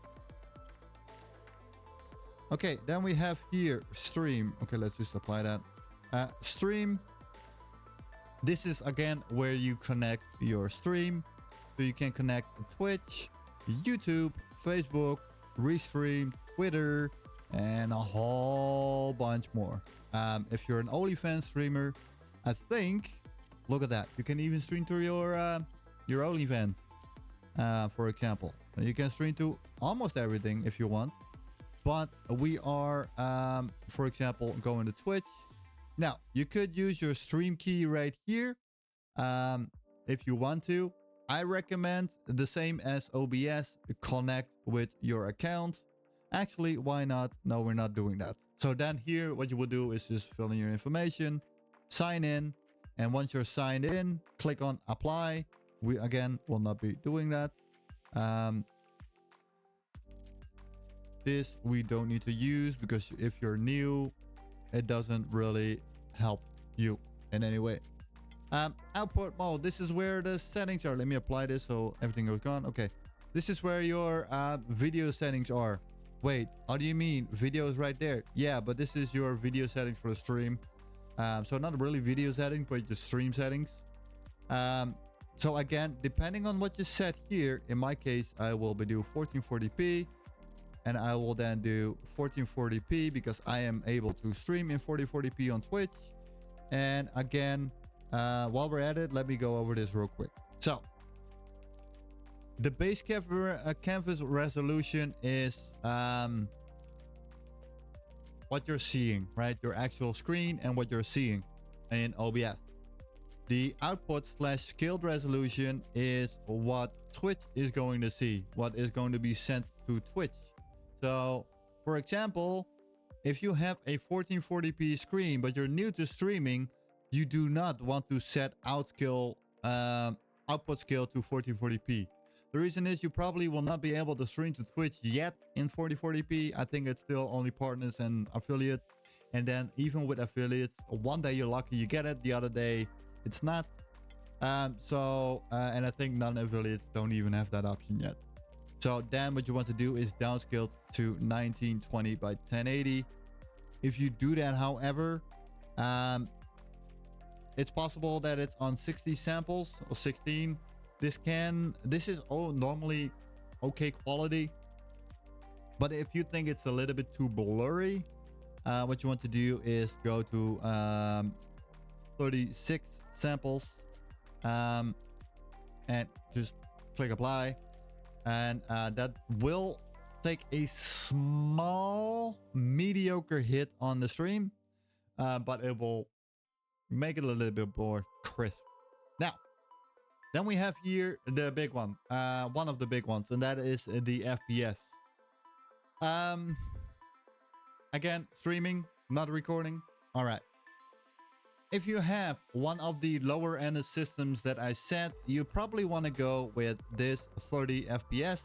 Okay, then we have here stream. Okay, let's just apply that. Stream. This is again where you connect your stream. So you can connect to Twitch, YouTube, Facebook, Restream, Twitter, and a whole bunch more. If you're an OnlyFans streamer, I think, look at that. You can even stream through your OnlyFans, for example. You can stream to almost everything if you want. But we are, for example, going to Twitch. Now, you could use your stream key right here if you want to. I recommend the same as OBS, connect with your account. Actually, why not? No, we're not doing that. So then here, what you will do is just fill in your information, sign in. And once you're signed in, click on apply. We, again, will not be doing that. This we don't need to use because if you're new, it doesn't really help you in any way. Output mode, this is where the settings are. Let me apply this so everything goes gone. Okay, this is where your video settings are. Wait, how do you mean? Video is right there. Yeah, but this is your video settings for the stream. So not really video settings, but just stream settings. So again, depending on what you set here, in my case, I will be doing 1440p. And I will then do 1440p because I am able to stream in 1440p on Twitch. And again, while we're at it, let me go over this real quick. So the base canvas resolution is what you're seeing, right? Your actual screen and what you're seeing in OBS. The output / scaled resolution is what Twitch is going to see, what is going to be sent to Twitch. So, for example, if you have a 1440p screen, but you're new to streaming, you do not want to set output scale to 1440p. The reason is you probably will not be able to stream to Twitch yet in 1440p. I think it's still only partners and affiliates. And then even with affiliates, one day you're lucky you get it, the other day it's not. And I think non-affiliates don't even have that option yet. So then what you want to do is downscale to 1920 by 1080. If you do that, however, It's possible that it's on 60 samples or 16. This is normally okay quality, but if you think it's a little bit too blurry, what you want to do is go to 36 samples, and just click apply, and that will take a small mediocre hit on the stream, but it will make it a little bit more crisp. Now, then we have here the big one, one of the big ones, and that is the FPS. Again, streaming, not recording. All right. If you have one of the lower end systems that I said, you probably want to go with this 30 FPS.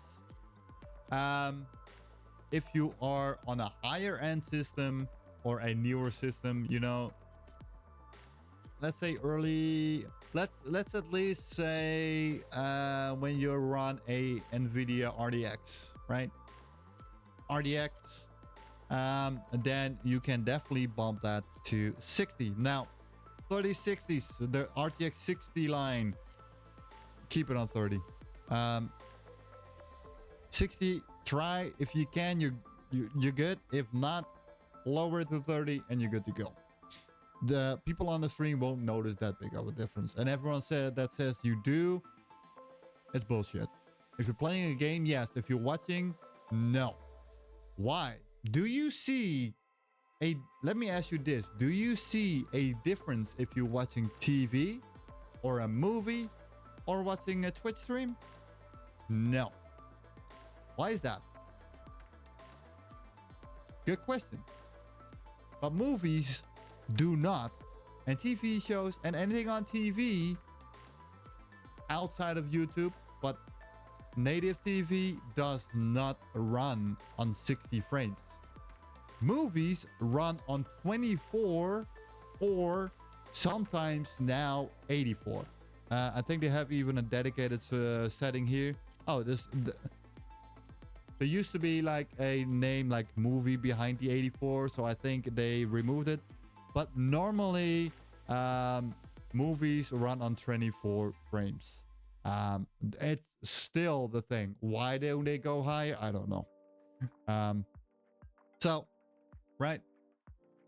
If you are on a higher end system or a newer system, you know, let's say let's at least say when you run a NVIDIA RTX, right? RTX, then you can definitely bump that to 60. Now, 3060s, the RTX 60 line, keep it on 30. 60, try if you can, you're good. If not, lower it to 30 and you're good to go. The people on the stream won't notice that big of a difference, and everyone that says you do, it's bullshit. If you're playing a game, yes. If you're watching, no. Why? Do you see let me ask you this, do you see a difference if you're watching TV or a movie or watching a Twitch stream? No. Why is that? Good question. But movies do not, and TV shows and anything on TV outside of YouTube, but native TV does not run on 60 frames. Movies run on 24 or sometimes now 84. I think they have even a dedicated setting here. Oh, there used to be like a name like movie behind the 84, so I think they removed it. But normally, movies run on 24 frames. It's still the thing. Why don't they go higher? I don't know. So, right.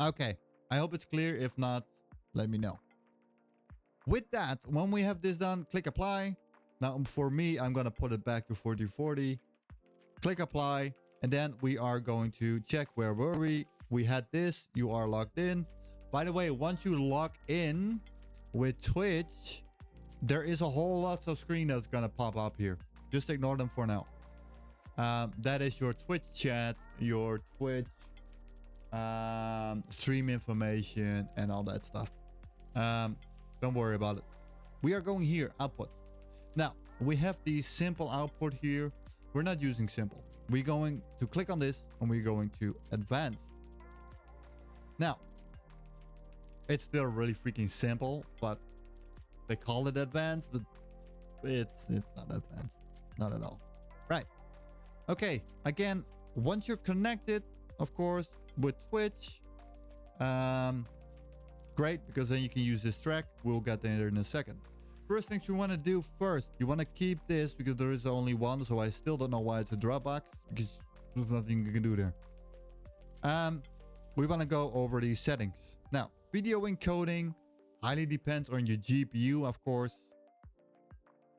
Okay. I hope it's clear. If not, let me know. With that, when we have this done, click apply. Now, for me, I'm going to put it back to 4040. Click apply. And then we are going to check where were we. We had this. You are logged in. By the way, once you log in with Twitch, there is a whole lot of screen that's going to pop up here. Just ignore them for now. That is your Twitch chat, your Twitch stream information, and all that stuff. Don't worry about it. We are going here, output. Now, we have the simple output here. We're not using simple. We're going to click on this, and we're going to advanced. Now, it's still really freaking simple, but they call it advanced, but it's not advanced. Not at all. Right. Okay. Again, once you're connected, of course, with Twitch, great, because then you can use this track. We'll get there in a second. First things you want to do first, you want to keep this because there is only one, so I still don't know why it's a Dropbox, because there's nothing you can do there. We want to go over these settings. Now, video encoding highly depends on your GPU, of course.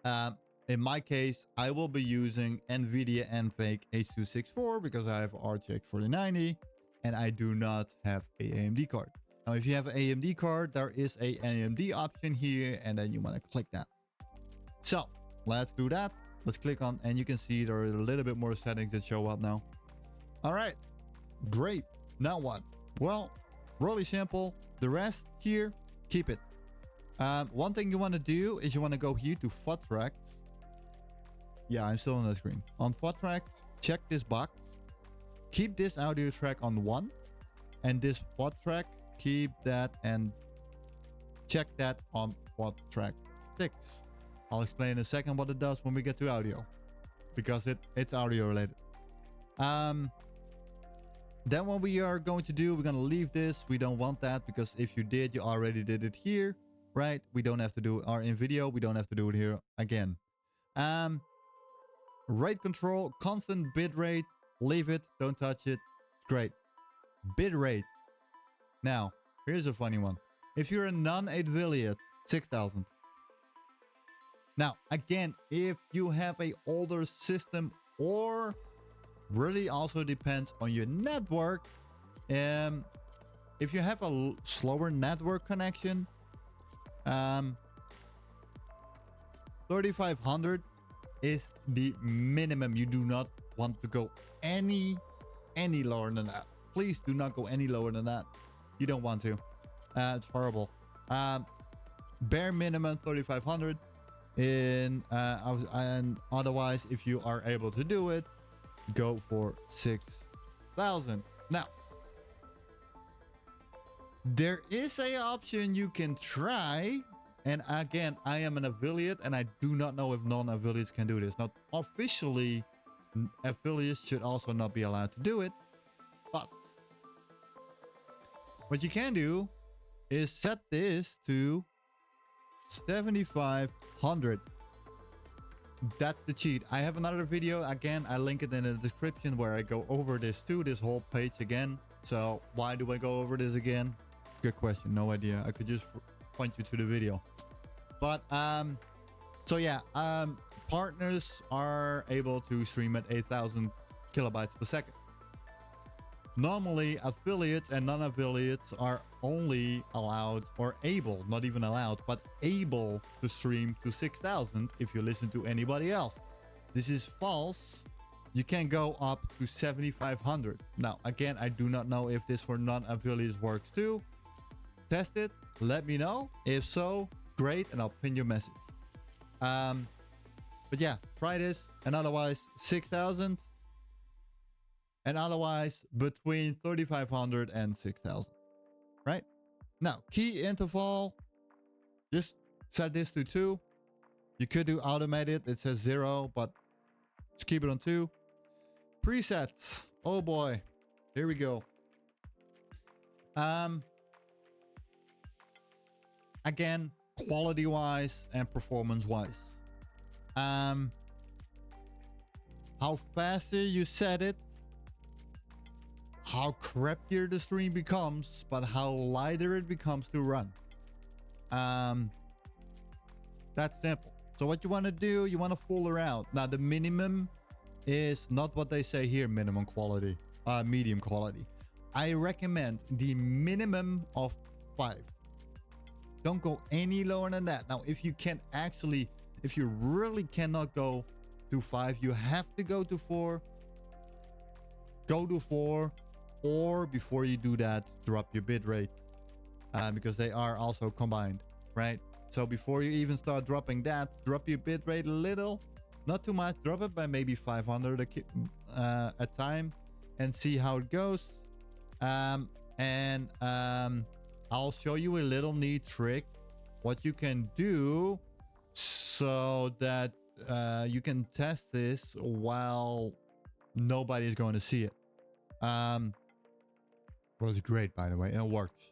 In my case, I will be using NVIDIA NVENC H264 because I have RTX 4090 and I do not have a AMD card. Now, if you have an AMD card, there is a AMD option here, and then you want to click that. So let's do that. Let's click on, and you can see there are a little bit more settings that show up now. All right, great. Now what? Well, really simple. The rest here, keep it. One thing you want to do is you want to go here to FOD tracks. Yeah, I'm still on the screen. On FOD tracks, check this box. Keep this audio track on 1, and this FOD track, keep that and check that on FOD track 6. I'll explain in a second what it does when we get to audio, because it's audio related. Then what we are going to do, we're going to leave this. We don't want that, because if you did, you already did it here. right? We don't have to do our in video. We don't have to do it here again. Rate control, constant bit rate. Leave it. Don't touch it. Great. Bit rate. Now, here's a funny one. If you're a non-affiliate, 6,000. Now, again, if you have a older system or really also depends on your network. If you have a slower network connection, 3,500 is the minimum. You do not want to go any lower than that. Please do not go any lower than that. You don't want to. It's horrible. Bare minimum 3,500. And otherwise, if you are able to do it, go for 6,000. Now, there is a option you can try. And again, I am an affiliate and I do not know if non-affiliates can do this. Now, officially, affiliates should also not be allowed to do it. But what you can do is set this to 7,500. That's the cheat. I have another video. Again, I link it in the description where I go over this too, this whole page again. So why do I go over this again? Good question. No idea. I could just point you to the video. But so yeah, partners are able to stream at 8,000 kilobytes per second. Normally, affiliates and non-affiliates are only allowed or able, not even allowed, but able to stream to 6,000 if you listen to anybody else. This is false. You can go up to 7,500. Now, again, I do not know if this for non-affiliates works too. Test it. Let me know. If so, great, and I'll pin your message. But yeah, try this, and otherwise 6,000. And otherwise, between 3,500 and 6,000. Right? Now, key interval. Just set this to 2. You could do automated. It says 0, but just keep it on 2. Presets. Oh boy. Here we go. Again, quality-wise and performance-wise. How faster you set it, how crappier the stream becomes, but how lighter it becomes to run. That's simple. So what you want to do, you want to fool around. Now the minimum is not what they say here, minimum quality, medium quality. I recommend the minimum of 5. Don't go any lower than that. Now, if you can actually, if you really cannot go to 5, you have to go to 4. Go to 4. Or before you do that, drop your bit rate, because they are also combined, right? So before you even start dropping that, drop your bit rate a little, not too much. Drop it by maybe 500 a time, and see how it goes. I'll show you a little neat trick, what you can do, so that you can test this while nobody is going to see it. Was great, by the way, and it works.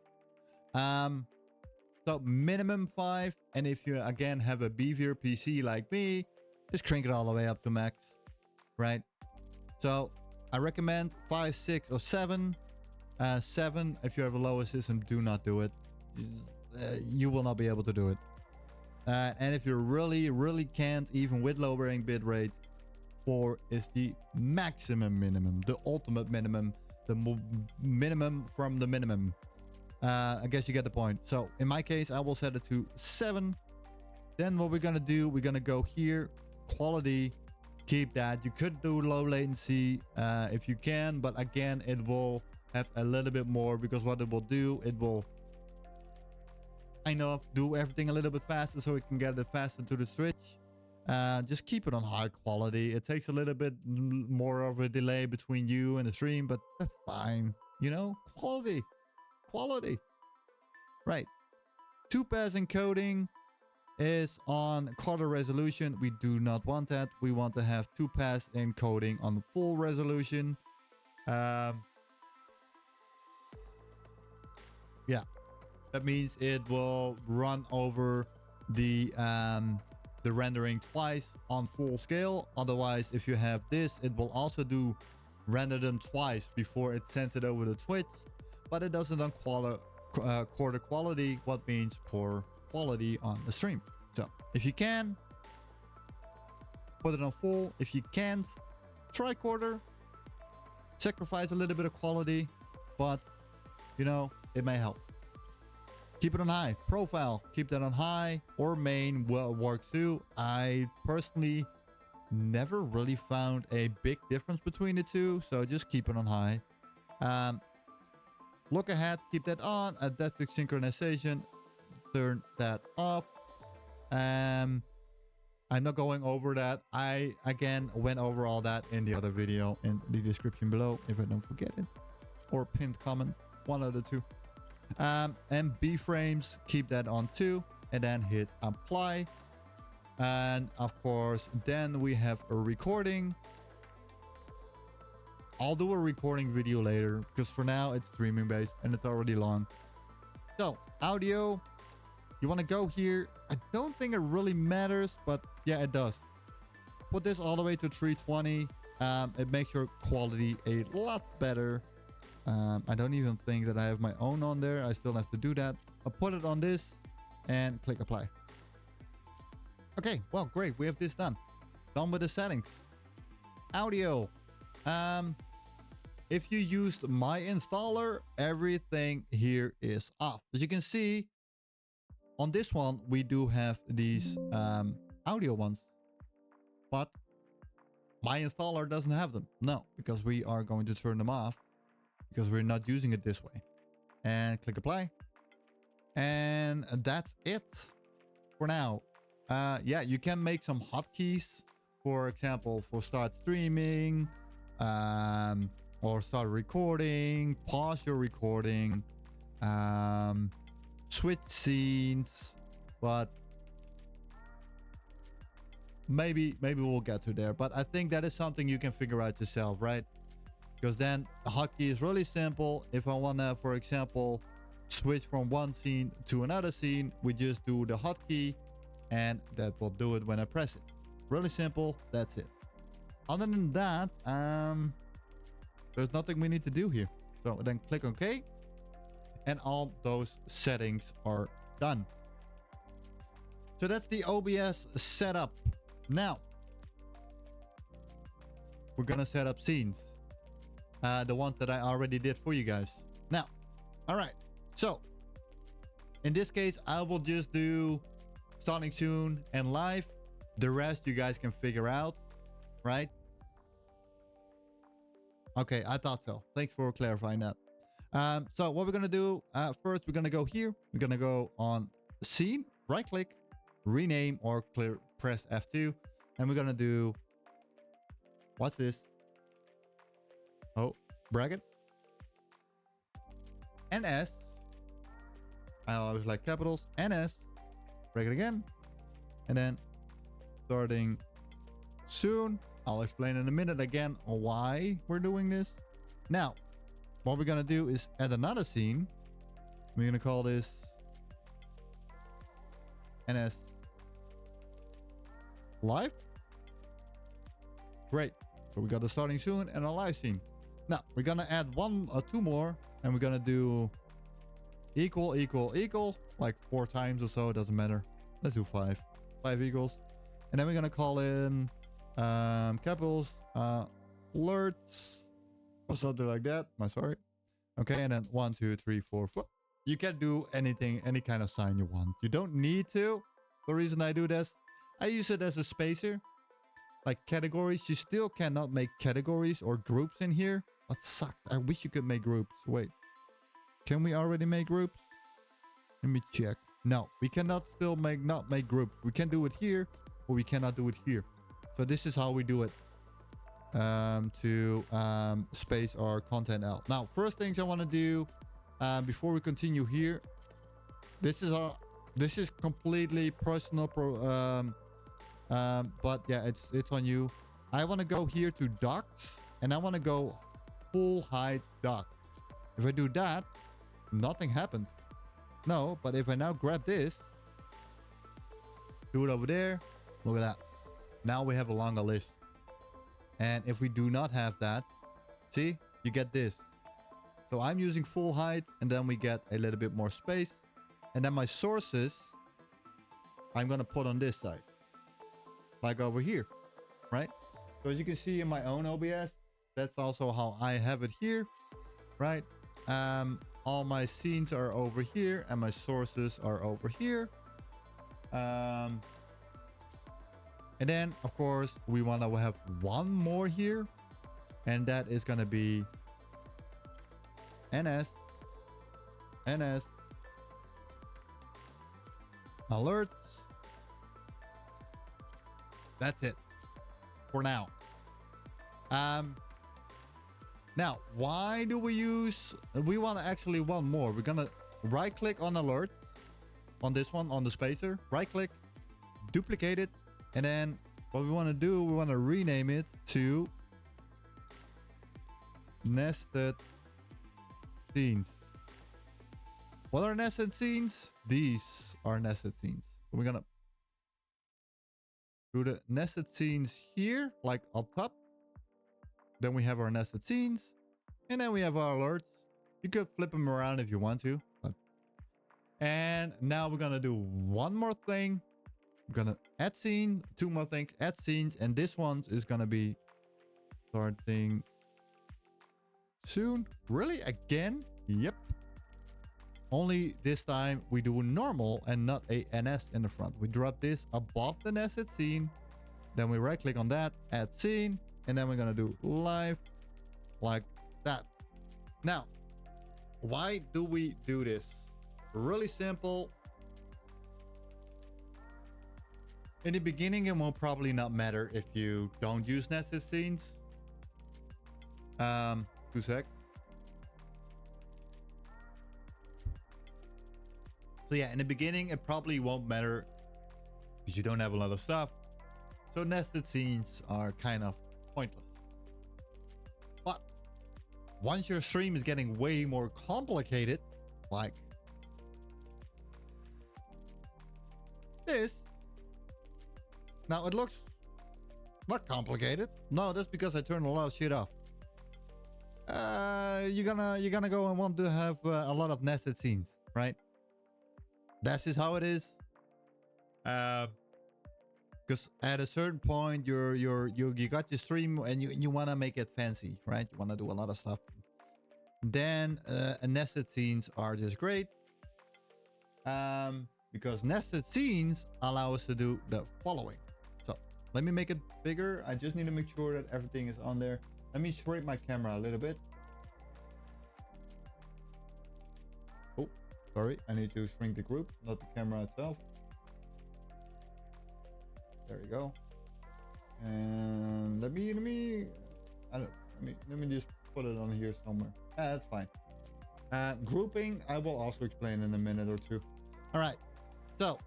So minimum 5, and if you again have a beefier PC like me, just crank it all the way up to max, right? So I recommend 5, 6, or 7. 7, if you have a lower system, do not do it. You will not be able to do it. And if you really can't, even with lowering bitrate, 4 is the maximum minimum, the ultimate minimum. The minimum from the minimum. I guess you get the point. So in my case, I will set it to 7. Then what we're gonna do, we're gonna go here, quality, keep that. You could do low latency if you can, but again, it will have a little bit more, because what it will do, it will kind of do everything a little bit faster, so it can get it faster to the switch. Just keep it on high quality. It takes a little bit more of a delay between you and the stream, but that's fine. You know, quality. Right. 2-pass encoding is on quarter resolution. We do not want that. We want to have 2-pass encoding on full resolution. Yeah, That means it will run over the rendering twice on full scale. Otherwise, if you have this, it will also do render them twice before it sends it over to Twitch. But it doesn't on quarter quality, what means poor quality on the stream. So if you can, put it on full. If you can't, try quarter. Sacrifice a little bit of quality, but you know, it may help. Keep it on high. Profile, keep that on high, or main will work too. I personally never really found a big difference between the two, so just keep it on high. Look ahead, keep that on. Adaptive synchronization, turn that off. I'm not going over that. I again went over all that in the other video in the description below if I don't forget it, or pinned comment, one of the two. And B-frames, keep that on too, and then hit apply. And of course, then we have a recording. I'll do a recording video later because for now it's streaming based and it's already long. So audio, you want to go here. I don't think it really matters, but yeah, it does. Put this all the way to 320. It makes your quality a lot better. I don't even think that I have my own on there. I still have to do that. I'll put it on this and click apply. Okay, well, great. We have this done. Done with the settings. Audio. If you used my installer, everything here is off. As you can see, on this one, we do have these audio ones, but my installer doesn't have them. No, because we are going to turn them off because we're not using it this way. And click apply. And that's it for now. Yeah, you can make some hotkeys, for example, for start streaming, or start recording, pause your recording, switch scenes, but maybe we'll get to there. But I think that is something you can figure out yourself, right? Because then the hotkey is really simple. If I want to, for example, switch from one scene to another scene, we just do the hotkey and that will do it when I press it. Really simple. That's it. Other than that, there's nothing we need to do here. So then click OK. And all those settings are done. So that's the OBS setup. Now, we're going to set up scenes. The ones that I already did for you guys. Now, all right. So, in this case, I will just do starting soon and live. The rest you guys can figure out, right? Okay, I thought so. Thanks for clarifying that. So what we're gonna do, first we're gonna go here. We're gonna go on scene, right click, rename or press F2. And we're gonna do, what's this? Oh, bracket. NS. I always like capitals. NS. Bracket again. And then starting soon. I'll explain in a minute again why we're doing this. Now, what we're gonna do is add another scene. We're gonna call this NS live. Great. So we got a starting soon and a live scene. Now we're gonna add one or two more, and we're gonna do equal, like 4 times or so. It doesn't matter. Let's do 5 equals, and then we're gonna call in capitals, alerts or something like that. I'm sorry. Okay, and then 1, 2, 3, 4, 5. You can do anything, any kind of sign you want. You don't need to. The reason I do this, I use it as a spacer. Like categories, you still cannot make categories or groups in here. That sucked. I wish you could make groups. Wait, can we already make groups? Let me check. No, we cannot still not make groups. We can do it here, but we cannot do it here. So this is how we do it to space our content out. Now, first things I want to do before we continue here. This is completely personal, but yeah, it's on you. I want to go here to docs, and I want to go full height doc. If I do that, nothing happened. No, but if I now grab this, do it over there, look at that. Now we have a longer list. And if we do not have that, see, you get this. So I'm using full height, and then we get a little bit more space. And then my sources, I'm going to put on this side. Like over here, right? So as you can see in my own OBS, that's also how I have it here, right? All my scenes are over here, and my sources are over here. And then, of course, we want to have one more here, and that is going to be NS alerts. That's it for now. Now, why do we use... We want to actually one more. We're going to right click on alert on this one, on the spacer. Right click, duplicate it. And then what we want to do, we want to rename it to nested scenes. What are nested scenes? These are nested scenes. We're going to do the nested scenes here, like up top. Then we have our nested scenes, and then we have our alerts. You could flip them around if you want to. And now we're gonna do one more thing. We're gonna add scene, two more things, add scenes, and this one is gonna be starting soon. Really? Again? Yep. Only this time we do normal and not a NS in the front. We drop this above the nested scene. Then we right click on that, add scene. And then we're going to do live like that. Now, why do we do this? Really simple. In the beginning, it will probably not matter if you don't use nested scenes. 2 sec. So yeah, in the beginning, it probably won't matter because you don't have a lot of stuff. So nested scenes are kind of pointless. But once your stream is getting way more complicated, like this, now it looks not complicated. No, that's because I turned a lot of shit off. You're gonna go and want to have a lot of nested scenes, right? That's just how it is. Because at a certain point, you got your stream and you want to make it fancy, right? You want to do a lot of stuff. Then nested scenes are just great. Because nested scenes allow us to do the following. So let me make it bigger. I just need to make sure that everything is on there. Let me shrink my camera a little bit. Oh, sorry. I need to shrink the group, not the camera itself. There we go. And let me just put it on here somewhere. That's fine. Grouping, I will also explain in a minute or two. All right. So,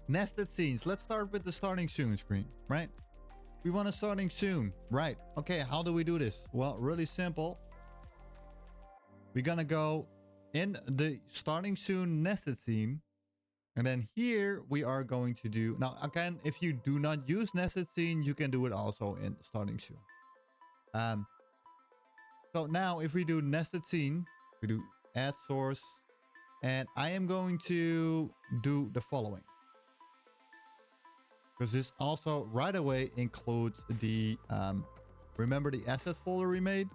nested scenes. Let's start with the starting soon screen, right? We want to starting soon, right? Okay, how do we do this? Well, really simple. We're gonna go in the starting soon nested scene. And then here we are going to do, now again, if you do not use nested scene, you can do it also in starting soon. So now if we do nested scene, we do add source, and I am going to do the following. Because this also right away includes the, remember the asset folder we made?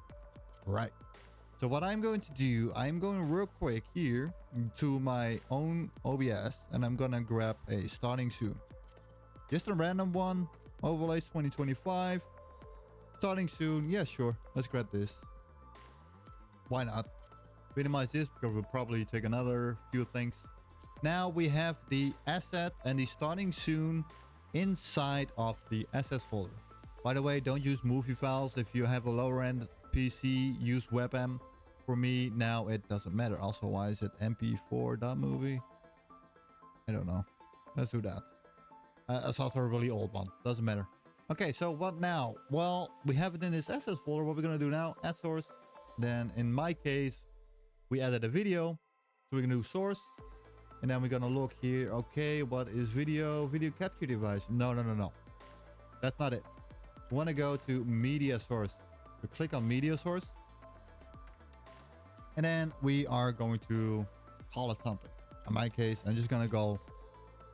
Right. So what I'm going to do, I'm going real quick here to my own OBS, and I'm gonna grab a starting soon. Just a random one, overlays 2025. Starting soon, yeah, sure. Let's grab this. Why not? Minimize this because we'll probably take another few things. Now we have the asset and the starting soon inside of the assets folder. By the way, don't use movie files if you have a lower end PC. Use WebM. For me now it doesn't matter. Also, why is it mp4.movie? I don't know. Let's do that. It's also a really old one. Doesn't matter. Okay, so what now? Well, we have it in this assets folder. What we're gonna do now? Add source. Then in my case, we added a video. So we can do source. And then we're going to look here. Okay, what is video? Video capture device. No, no, no, no. That's not it. We want to go to media source. We click on media source. And then we are going to call it something. In my case, I'm just going to go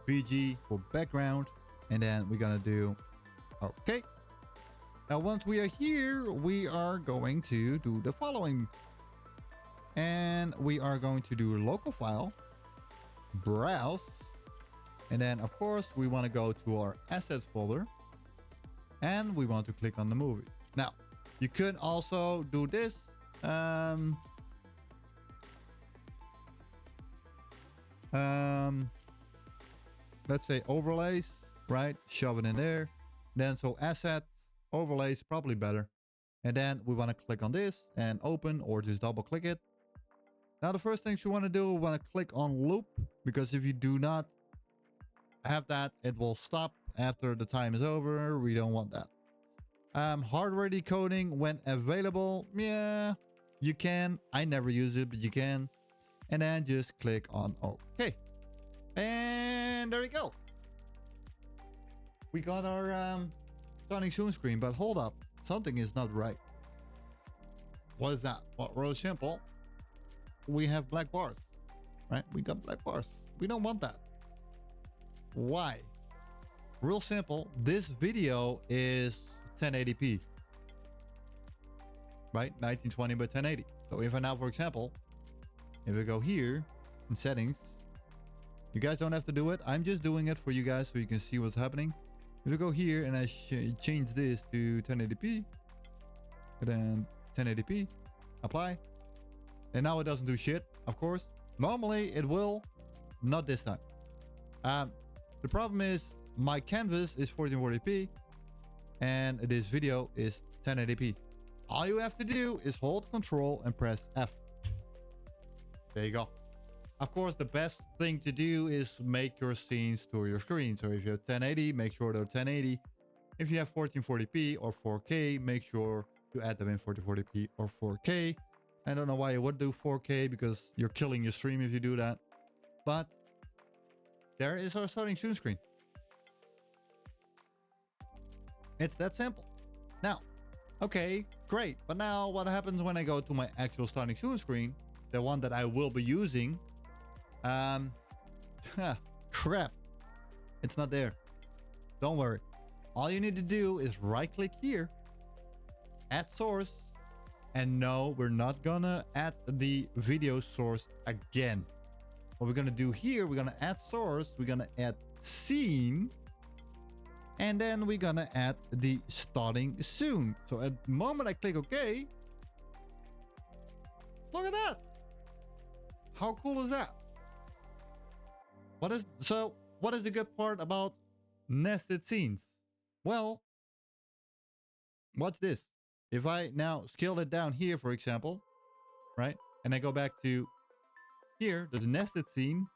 BG for background. And then we're going to do okay. Now, once we are here, we are going to do the following. And we are going to do local file, browse. And then, of course, we want to go to our assets folder. And we want to click on the movie. Now, you could also do this. Let's say overlays, right? Shove it in there. Then so assets, overlays, probably better. And then we want to click on this and open, or just double click it. Now the first thing you want to do, we want to click on loop, because if you do not have that, it will stop after the time is over. We don't want that. Hardware decoding when available. Yeah, you can. I never use it, but you can. And then just click on OK. And there we go. We got our starting soon screen, but hold up. Something is not right. What is that? Well, really simple. We have black bars, right? We got black bars. We don't want that. Why? Real simple. This video is 1080p, right? 1920 by 1080. So if I now, for example, if we go here in settings, you guys don't have to do it. I'm just doing it for you guys so you can see what's happening. If we go here and I change this to 1080p, and then 1080p, apply. And now it doesn't do shit, of course. Normally it will, not this time. The problem is my canvas is 1440p and this video is 1080p. All you have to do is hold Control and press F. There you go. Of course, the best thing to do is make your scenes to your screen. So if you have 1080, make sure they're 1080. If you have 1440p or 4K, make sure to add them in 1440p or 4K. I don't know why you would do 4K, because you're killing your stream if you do that. But there is our starting soon screen. It's that simple. Now, okay, great. But now what happens when I go to my actual starting soon screen? The one that I will be using. Crap. It's not there. Don't worry. All you need to do is right click here, add source. And no, we're not gonna add the video source again. What we're gonna do here, we're gonna add source, we're gonna add scene, and then we're gonna add the starting soon. So at the moment I click OK, look at that. How cool is that? What is the good part about nested scenes? Well, watch this. If I now scale it down here, for example, right? And I go back to here, the nested scene.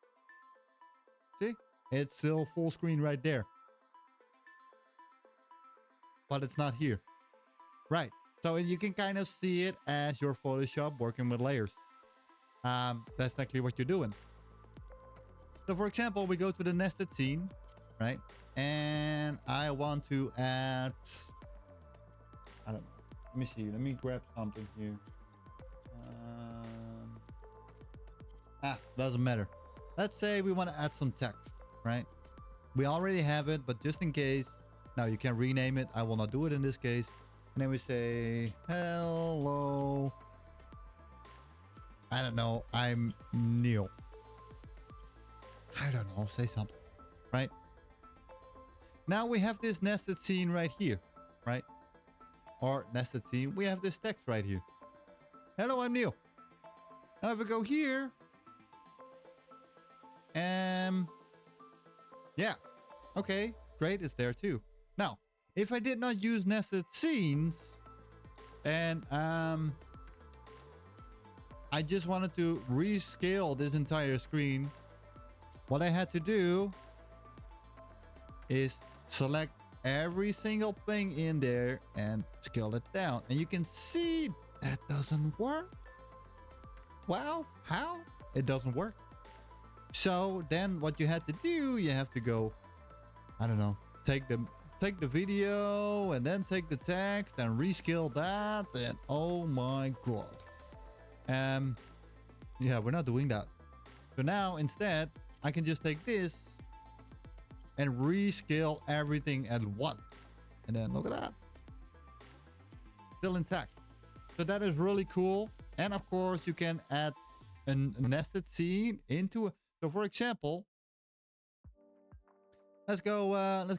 See? It's still full screen right there. But it's not here. Right. So you can kind of see it as your Photoshop working with layers. That's actually what you're doing. So for example, we go to the nested scene, right? And I want to add, I don't know. Let me see. Let me grab something here. Doesn't matter. Let's say we want to add some text, right? We already have it, but just in case. Now you can rename it. I will not do it in this case. And then we say, hello. I don't know. I'm Neil. I don't know. Say something, right? Now we have this nested scene right here, right? Or nested scene. We have this text right here. Hello, I'm Neil. Now if I go here, yeah, okay, great, it's there too. Now, if I did not use nested scenes, and I just wanted to rescale this entire screen, what I had to do is select every single thing in there and scale it down. And you can see that doesn't work. Wow, how? it doesn't work. So then what you had to do, you have to go, I don't know, take the video and then take the text and rescale that, and oh my god. Yeah, we're not doing that. So now instead I can just take this and rescale everything at once, and then look at that, still intact. So that is really cool. And of course you can add a nested scene into it. So for example, let's go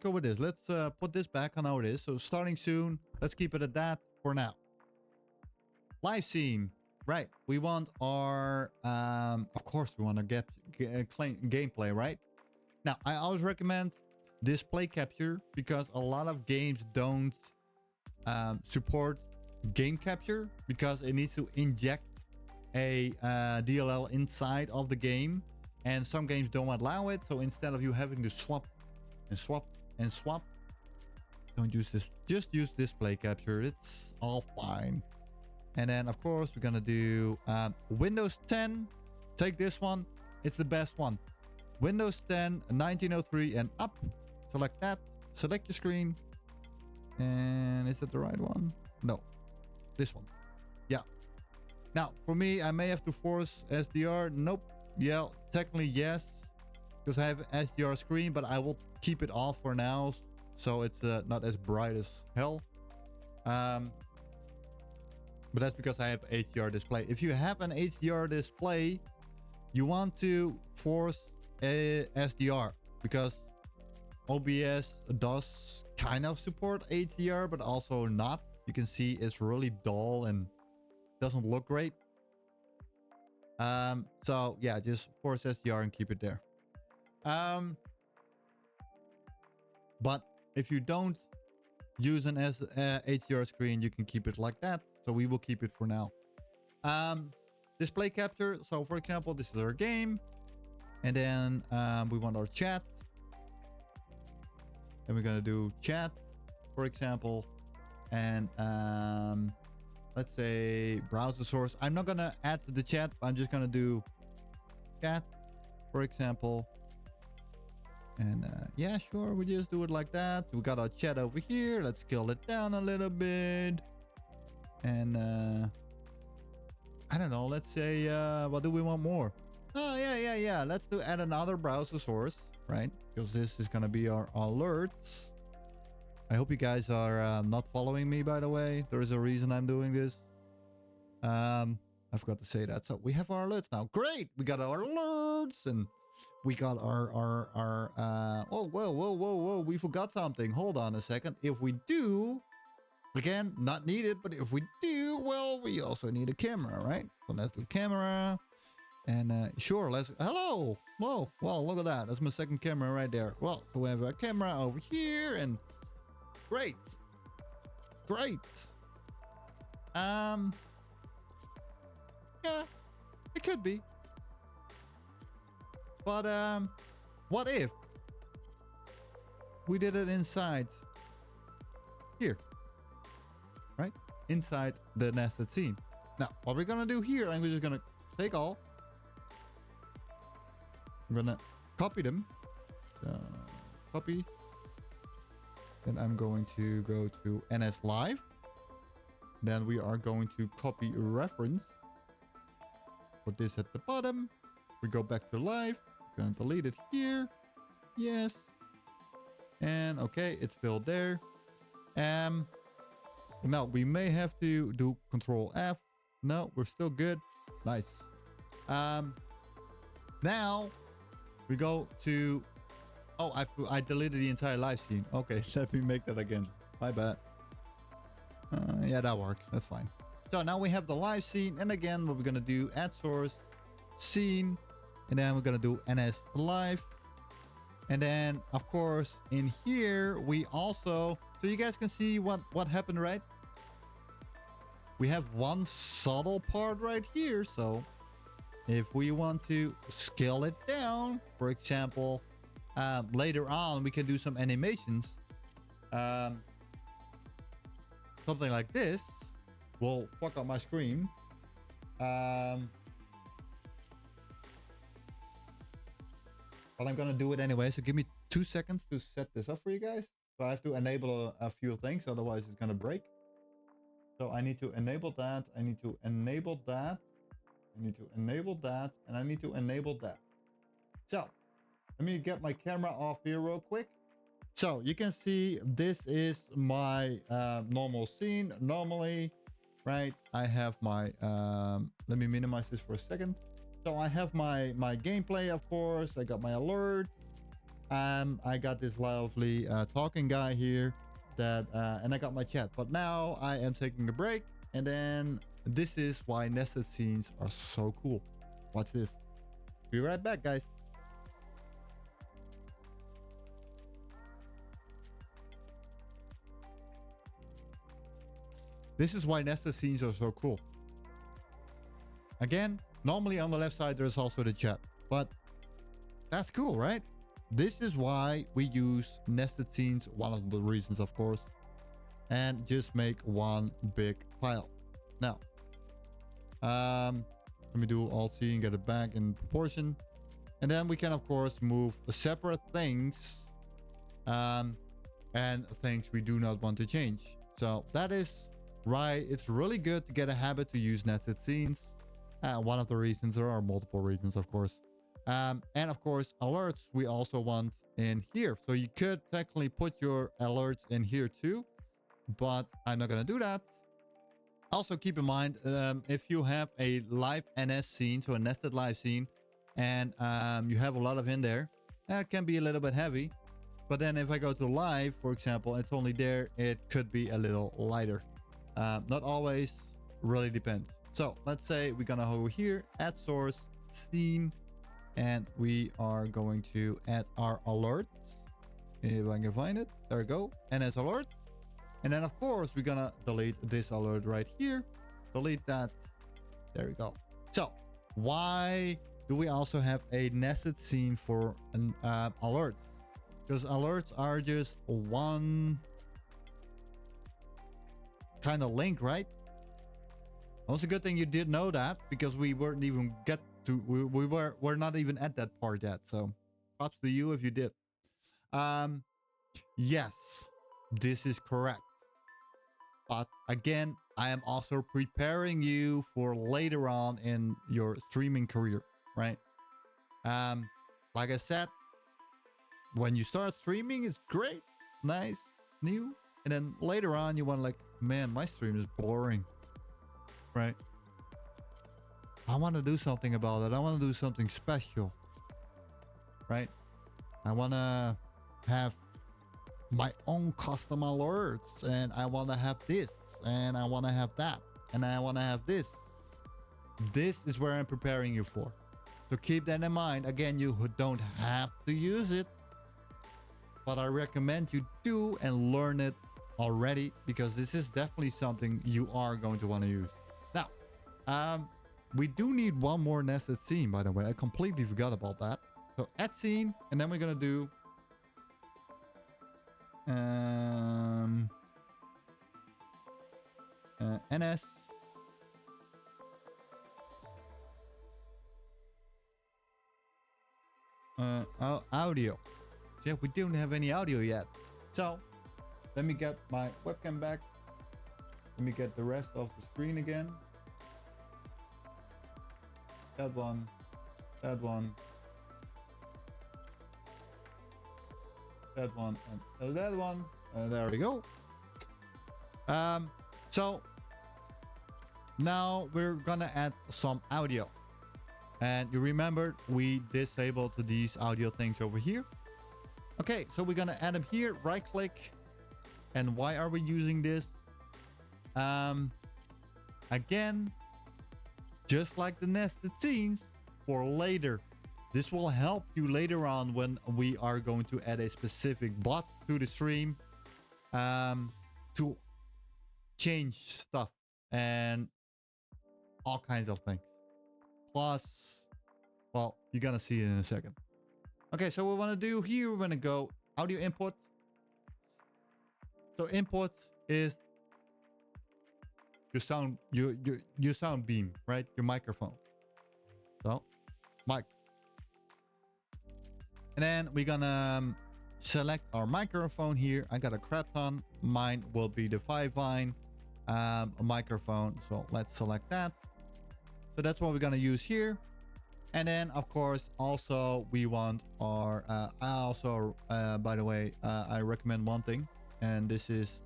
with this. Let's put this back on how it is. So starting soon, let's keep it at that for now. Live scene, right? We want our of course we want to get gameplay, right? Now I always recommend display capture because a lot of games don't support game capture because it needs to inject a DLL inside of the game, and some games don't allow it. So instead of you having to swap and swap and swap, don't use this, just use display capture. It's all fine. And then of course we're gonna do Windows 10. Take this one, it's the best one. Windows 10 1903 and up. Select that, select your screen, and is that the right one? No, this one. Yeah. Now, for me, I may have to force SDR. Nope. Yeah, technically yes, because I have an SDR screen, but I will keep it off for now, so it's not as bright as hell. But that's because I have HDR display. If you have an HDR display, you want to force a SDR because OBS does kind of support HDR, but also not. You can see it's really dull and doesn't look great. So yeah, just force SDR and keep it there. But if you don't use an HDR screen, you can keep it like that. So we will keep it for now. Display capture. So for example, this is our game, and then we want our chat, and we're gonna do chat, for example, and let's say browser source. I'm not gonna add to the chat, I'm just gonna do chat, for example. And yeah, sure, we just do it like that. We got our chat over here. Let's scale it down a little bit. And I don't know, let's say what do we want more? Oh yeah, let's add another browser source, right? Because this is gonna be our alerts. I hope you guys are not following me, by the way. There is a reason I'm doing this. I forgot to say that. So we have our alerts now. Great! We got our alerts, and we got our oh, whoa. We forgot something. Hold on a second. If we do, again, not needed, but if we do, well, we also need a camera, right? So let's do camera. And sure, let's, hello! Whoa, well, look at that. That's my second camera right there. Well, so we have a camera over here, and great. Yeah, it could be. But what if we did it inside here, right? Inside the nested scene. Now, what we're gonna do here, I'm just gonna take all. I'm gonna copy them. Copy. Then I'm going to go to NS Live. Then we are going to copy a reference. Put this at the bottom. We go back to live. Gonna delete it here. Yes. And okay, it's still there. Now we may have to do Control F. No, we're still good. Nice. Now we go to, oh, I deleted the entire live scene. Okay, let me make that again. My bad. Yeah, that works. That's fine. So now we have the live scene, and again, what we're gonna do, add source, scene, and then we're gonna do NS Live. And then, of course, in here, we also, so you guys can see what happened, right? We have one subtle part right here. So if we want to scale it down, for example, later on, we can do some animations. Something like this will fuck up my screen. but I'm gonna do it anyway. So give me 2 seconds to set this up for you guys. So I have to enable a few things, otherwise it's gonna break. So I need to enable that. I need to enable that. I need to enable that, and I need to enable that. So let me get my camera off here real quick. So you can see this is my normal scene. Normally, right, I have my, let me minimize this for a second. So I have my gameplay, of course. I got my alert. I got this lovely talking guy here that, and I got my chat. But now I am taking a break, and then this is why nested scenes are so cool. Watch this. Be right back, guys. This is why nested scenes are so cool. Again, normally on the left side, there's also the chat, but that's cool, right? This is why we use nested scenes, one of the reasons, of course, and just make one big file. Now, let me do Alt-C and get it back in proportion. And then we can, of course, move separate things and things we do not want to change. So that is right. It's really good to get a habit to use nested scenes. One of the reasons, there are multiple reasons, of course. And of course, alerts we also want in here. So you could technically put your alerts in here too, but I'm not going to do that. Also keep in mind, if you have a live NS scene, so a nested live scene, and you have a lot of in there, that can be a little bit heavy. But then if I go to live, for example, it's only there, it could be a little lighter. Not always, really depends. So let's say we're gonna go here, add source, scene, and we are going to add our alerts. If I can find it, there we go, NS alert. And then of course we're gonna delete this alert right here. Delete that. There we go. So why do we also have a nested scene for an alerts? Because alerts are just one kind of link, right? Also, good thing you did know that, because we weren't even we're not even at that part yet. So props to you if you did. Yes, this is correct. But again, I am also preparing you for later on in your streaming career, right? Like I said, when you start streaming, it's great, it's nice, new. And then later on, you want like, man, my stream is boring, right? I want to do something about it. I want to do something special, right? I want to have my own custom alerts, and I want to have this, and I want to have that, and I want to have this. This is where I'm preparing you for. So keep that in mind. Again, you don't have to use it, but I recommend you do and learn it already, because this is definitely something you are going to want to use. Now, we do need one more nested scene, by the way. I completely forgot about that. So add scene, and then we're going to do NS audio. Yeah, we don't have any audio yet. So let me get my webcam back. Let me get the rest of the screen again. That one, that one, that one, and that one. There we go. So now we're gonna add some audio. And you remember we disabled these audio things over here. Okay, so we're gonna add them here, right click. And why are we using this? Again, just like the nested scenes, for later. This will help you later on when we are going to add a specific bot to the stream to change stuff and all kinds of things. Plus, well, you're gonna see it in a second. Okay, so what we want to do here, we're gonna go audio input. So input is your sound, your sound beam, right? Your microphone. So mic. And then we're gonna select our microphone here. I got a crap ton. Mine will be the 5-line microphone. So let's select that. So that's what we're gonna use here. And then of course also we want our I also by the way I recommend one thing, and this is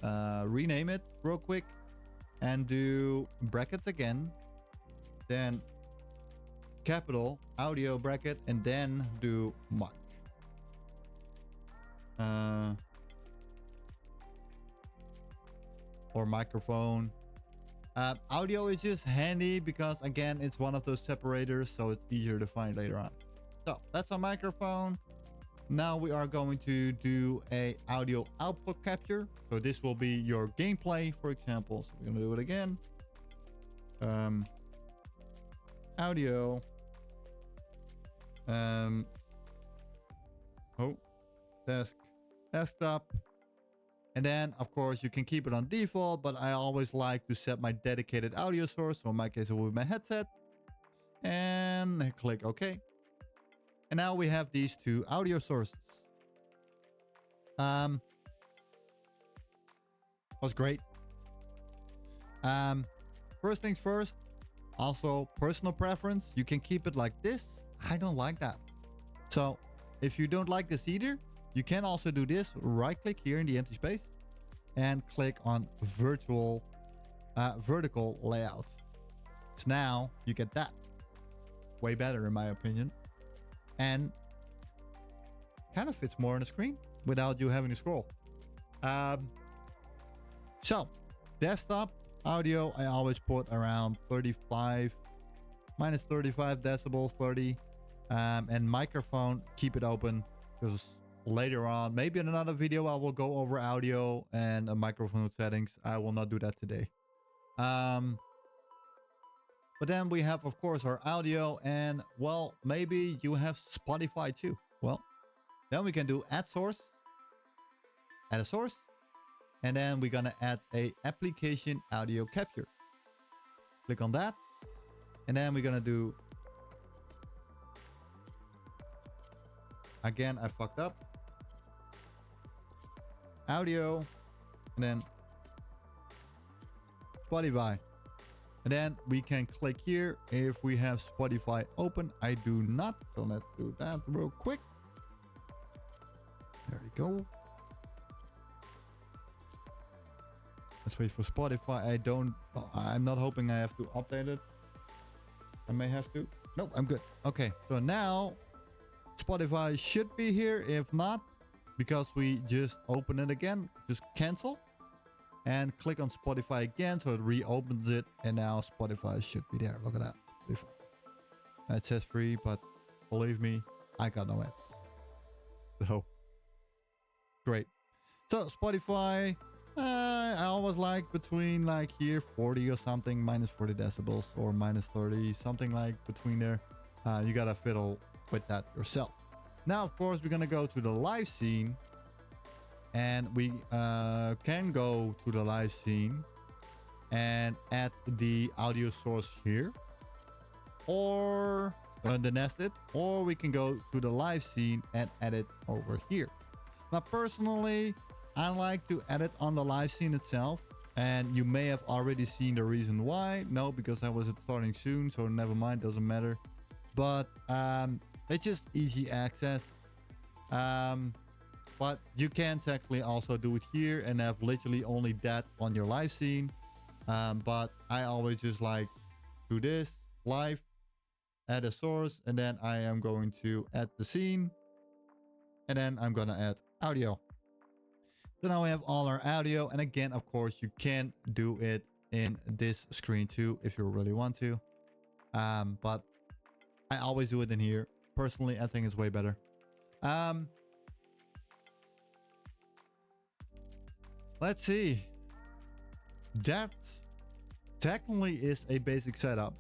rename it real quick and do brackets again, then capital audio bracket, and then do mic. Or microphone. Audio is just handy because again it's one of those separators, so it's easier to find later on. So that's our microphone. Now we are going to do a audio output capture. So this will be your gameplay, for example. So we're gonna do it again. Audio. Desktop. And then of course you can keep it on default, but I always like to set my dedicated audio source. So in my case it will be my headset, and click OK. And now we have these two audio sources. Was great. First things first, also personal preference. You can keep it like this. I don't like that. So if you don't like this either, you can also do this. Right click here in the empty space and click on vertical layout. So now you get that. Way better in my opinion. And kind of fits more on the screen without you having to scroll. So desktop audio, I always put around 35, minus 35 decibels, 30. And microphone, keep it open, because later on, maybe in another video, I will go over audio and microphone settings. I will not do that today. But then we have, of course, our audio, and well, maybe you have Spotify too. Well, then we can do add source, add a source, and then we're gonna add a application audio capture. Click on that, and then we're gonna do, again, I fucked up, audio, and then Spotify. And then we can click here if we have Spotify open. I do not, so let's do that real quick. There we go. Let's wait for Spotify. I'm not hoping I have to update it. I may have to. Nope, I'm good. Okay, so now Spotify should be here. If not, because we just open it again, just cancel and click on Spotify again, so it reopens it, and now Spotify should be there. Look at that. It says free, but believe me, I got no ads. So great. So Spotify, I always like between like here 40 or something, minus 40 decibels or minus 30, something like between there. You gotta fiddle with that yourself. Now, of course, we're gonna go to the live scene, and we can go to the live scene and add the audio source here, or the nested, or we can go to the live scene and add it over here. Now, personally, I like to edit on the live scene itself, and you may have already seen the reason why. No, because I was starting soon, so never mind, doesn't matter. But it's just easy access. But you can technically also do it here and have literally only that on your live scene. But I always just like do this live, add a source, and then I am going to add the scene, and then I'm gonna add audio. So now we have all our audio, and again, of course, you can do it in this screen too if you really want to. But I always do it in here. Personally, I think it's way better. Let's see. That technically is a basic setup.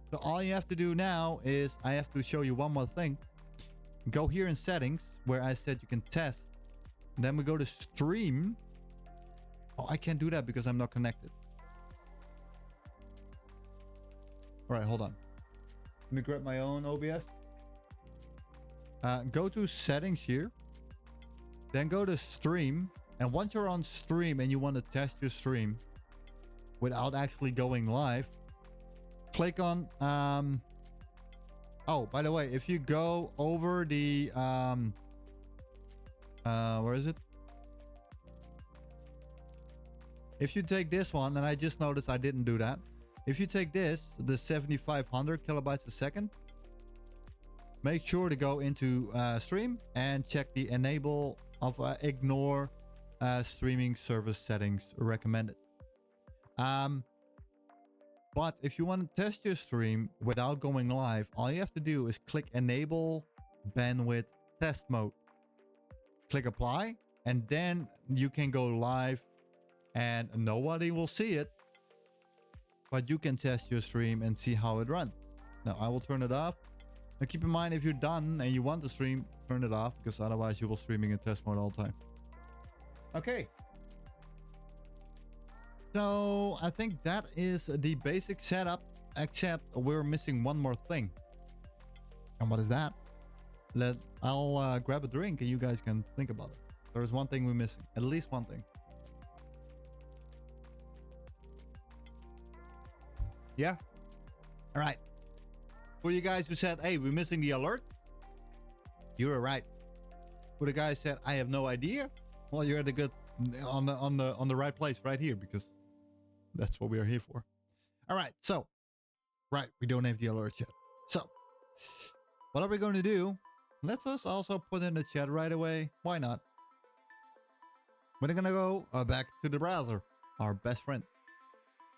So all you have to do now is I have to show you one more thing. Go here in settings where I said you can test. And then we go to stream. Oh, I can't do that because I'm not connected. All right, hold on. Let me grab my own OBS. Go to settings here. Then go to stream. And once you're on stream and you want to test your stream without actually going live, click on... oh, by the way, if you go over the... where is it? If you take this one, and I just noticed I didn't do that. If you take this, the 7500 kilobytes a second, make sure to go into stream and check the enable of ignore streaming service settings recommended. But if you want to test your stream without going live, all you have to do is click enable bandwidth test mode. Click apply, and then you can go live and nobody will see it, but you can test your stream and see how it runs. Now I will turn it off. Now keep in mind, if you're done and you want to stream, turn it off, because otherwise you will streaming in test mode all the time. Okay. So I think that is the basic setup, except we're missing one more thing. And what is that? I'll grab a drink and you guys can think about it. There's one thing we're missing, at least one thing. Yeah. All right. For you guys who said, hey, we're missing the alert, you were right. For the guys said, I have no idea, well, you're at the good on the right place right here, because that's what we are here for. All right. So, right, we don't have the alerts yet. So, what are we going to do? Let's us also put in the chat right away. Why not? We're gonna go back to the browser, our best friend.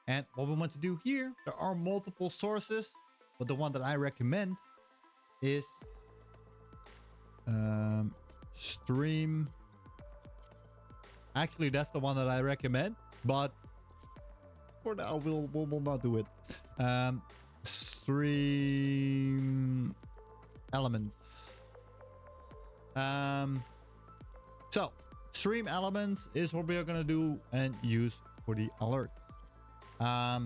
And what we want to do here, there are multiple sources, but the one that I recommend is stream. Actually, that's the one that I recommend, but for now we'll not do it. Stream Elements. So Stream Elements is what we are gonna do and use for the alert. I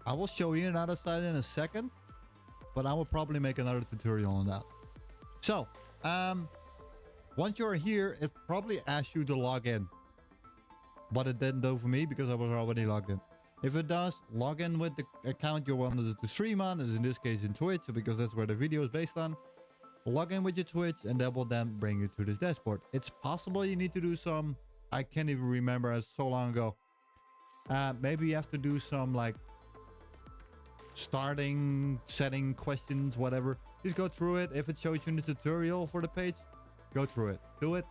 will show you another site in a second, but I will probably make another tutorial on that. So, once you're here, it probably asks you to log in, but it didn't do for me because I was already logged in. If it does, log in with the account you wanted to stream on, as in this case in Twitch, because that's where the video is based on. Log in with your Twitch, and that will then bring you to this dashboard. It's possible you need to do some, I can't even remember, it's so long ago. Maybe you have to do some like starting, setting questions, whatever. Just go through it. If it shows you the tutorial for the page, go through it, do it,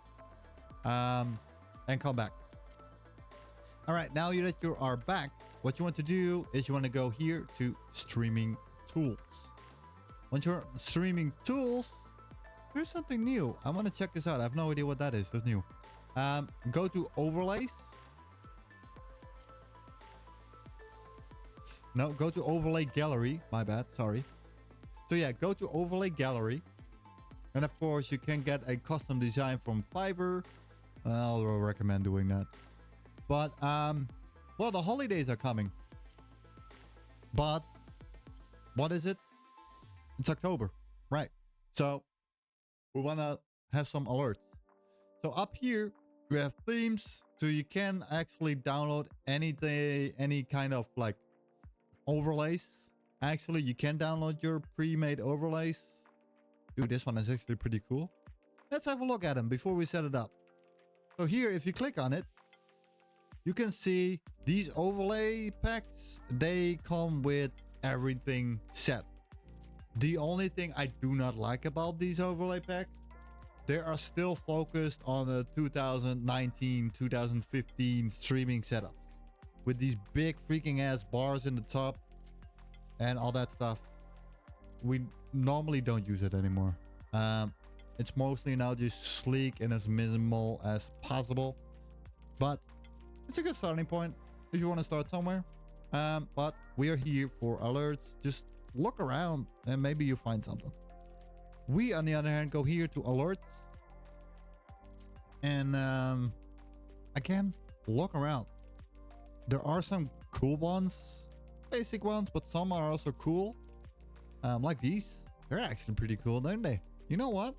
and come back. All right, now that you are back, what you want to do is you want to go here to streaming tools. Once you're streaming tools, there's something new. I want to check this out. I have no idea what that is. It's new. Go to overlays. No, go to overlay gallery. My bad. Sorry. So yeah, go to overlay gallery. And of course, you can get a custom design from Fiverr. I'll recommend doing that. But, well, the holidays are coming. But, what is it? It's October, right? So, we want to have some alerts. So, up here, we have themes. So, you can actually download anything, any kind of like overlays. Actually, you can download your pre-made overlays. Dude, this one is actually pretty cool. Let's have a look at them before we set it up. So, here, if you click on it, you can see these overlay packs, they come with everything set. The only thing I do not like about these overlay packs, they are still focused on the 2019, 2015 streaming setups with these big freaking ass bars in the top and all that stuff. We normally don't use it anymore. It's mostly now just sleek and as minimal as possible, but it's a good starting point if you want to start somewhere. But we are here for alerts. Just look around and maybe you find something. We, on the other hand, go here to alerts. And again, look around. There are some cool ones, basic ones, but some are also cool. Like these. They're actually pretty cool, don't they? You know what?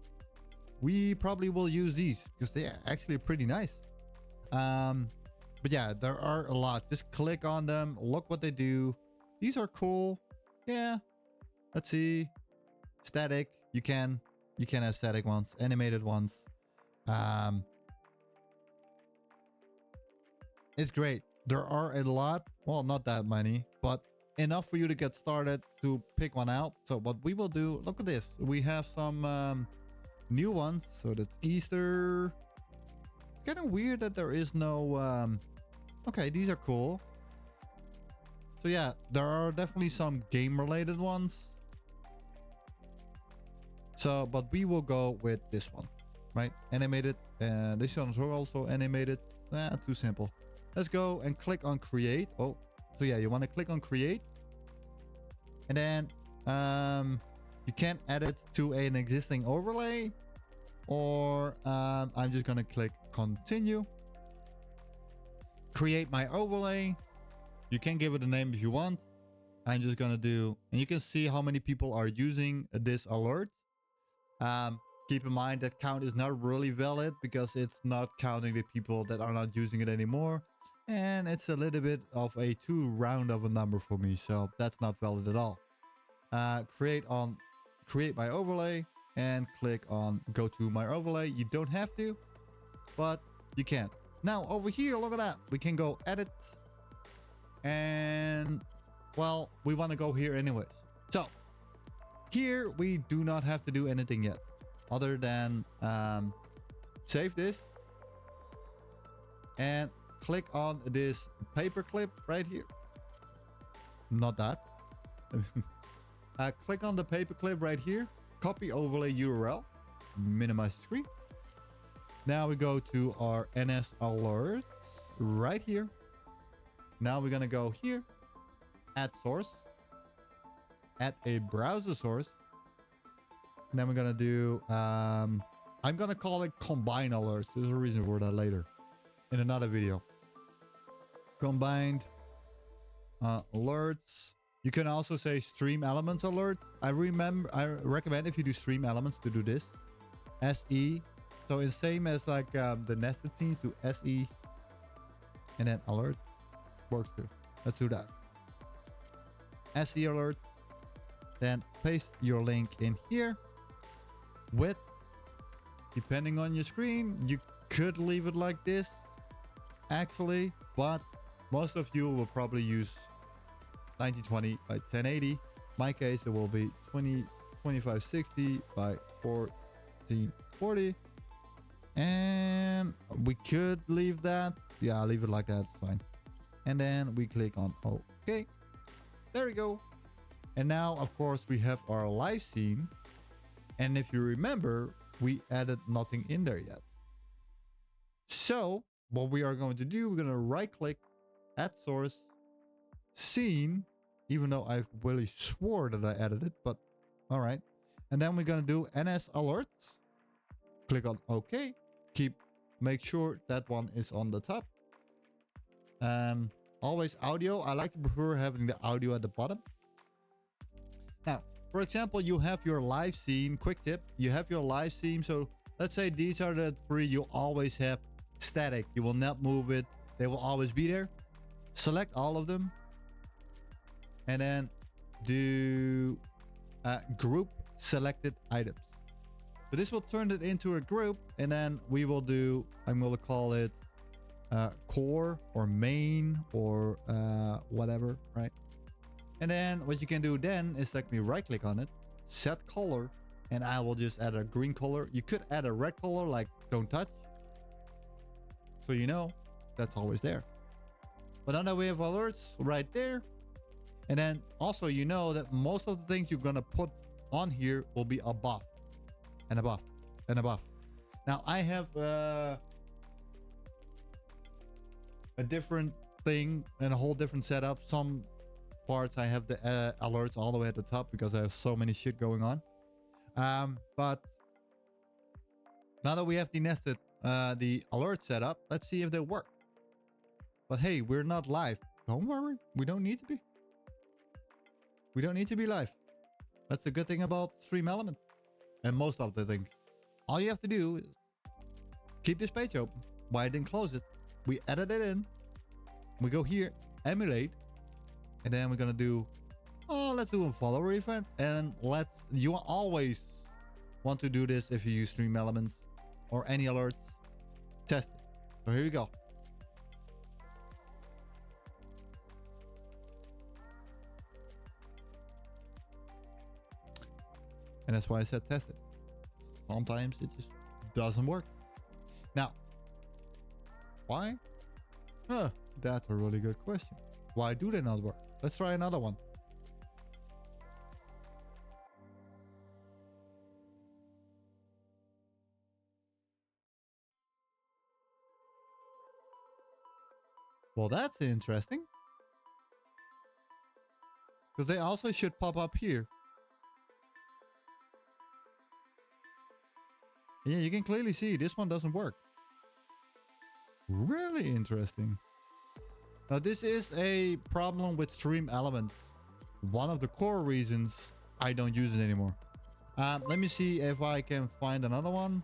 We probably will use these because they are actually pretty nice. But yeah, there are a lot. Just click on them. Look what they do. These are cool. Yeah. Let's see. Static. You can have static ones, animated ones. It's great. There are a lot. Well, not that many, but enough for you to get started to pick one out. So what we will do, look at this. We have some new ones. So that's Easter. It's kind of weird that there is no okay, these are cool. So yeah, there are definitely some game related ones. So but we will go with this one, right? Animated. And this one's also animated. Too simple. Let's go and click on create. Oh, so yeah, you want to click on create. And then you can add it to an existing overlay, or I'm just gonna click continue. Create my overlay. You can give it a name if you want. I'm just gonna do, and you can see how many people are using this alert. Keep in mind that count is not really valid because it's not counting the people that are not using it anymore. And it's a little bit of a too round of a number for me, so that's not valid at all. Create my overlay and click on go to my overlay. You don't have to, but you can. Now over here, look at that. We can go edit, and well, we want to go here anyways. So here we do not have to do anything yet, other than save this and click on this paperclip right here. Not that. Click on the paperclip right here. Copy overlay URL. Minimize the screen. Now we go to our NS alerts right here. Now we're gonna go here. Add source. Add a browser source. And then we're gonna do I'm gonna call it combine alerts. There's a reason for that later in another video. Combined alerts. You can also say Streamelements alert. I recommend if you do Streamelements to do this. SE. So it's same as like the nested scenes, do SE and then alert. Works too. Let's do that. SE alert. Then paste your link in here. Width, depending on your screen, you could leave it like this actually, but most of you will probably use 1920 by 1080. My case, it will be 2560 by 1440. And we could leave that. Yeah, I'll leave it like that. It's fine. And then we click on OK. There we go. And now, of course, we have our live scene. And if you remember, we added nothing in there yet. So what we are going to do, we're going to right click, add source, scene, even though I really swore that I added it, but all right. And then we're going to do NS alerts. Click on OK. Make sure that one is on the top. Always audio. I like to prefer having the audio at the bottom. Now, for example, you have your live scene. Quick tip, you have your live scene. So let's say these are the three you always have static. You will not move it. They will always be there. Select all of them. And then do group selected items. So this will turn it into a group. And then we will do, I'm going to call it core or main or whatever, right? And then what you can do then is like me right click on it, set color, and I will just add a green color. You could add a red color like don't touch. So you know that's always there. But now that we have alerts right there. And then also you know that most of the things you're gonna put on here will be above and above and above. Now I have a different thing and a whole different setup. Some parts I have the alerts all the way at the top because I have so many shit going on. But now that we have the nested the alert setup, let's see if they work. But hey, we're not live. Don't worry, we don't need to be. We don't need to be live. That's the good thing about Streamelements and most of the things. All you have to do is keep this page open. Why I didn't close it? We edit it in. We go here, emulate, and then we're gonna do, oh, let's do a follower event. And you always want to do this if you use Streamelements or any alerts. Test it. So here we go. And that's why I said test it. Sometimes it just doesn't work. Now, why? That's a really good question. Why do they not work? Let's try another one. Well, that's interesting. Because they also should pop up here. Yeah, you can clearly see this one doesn't work. Really interesting. Now, this is a problem with Streamelements. One of the core reasons I don't use it anymore. Let me see if I can find another one.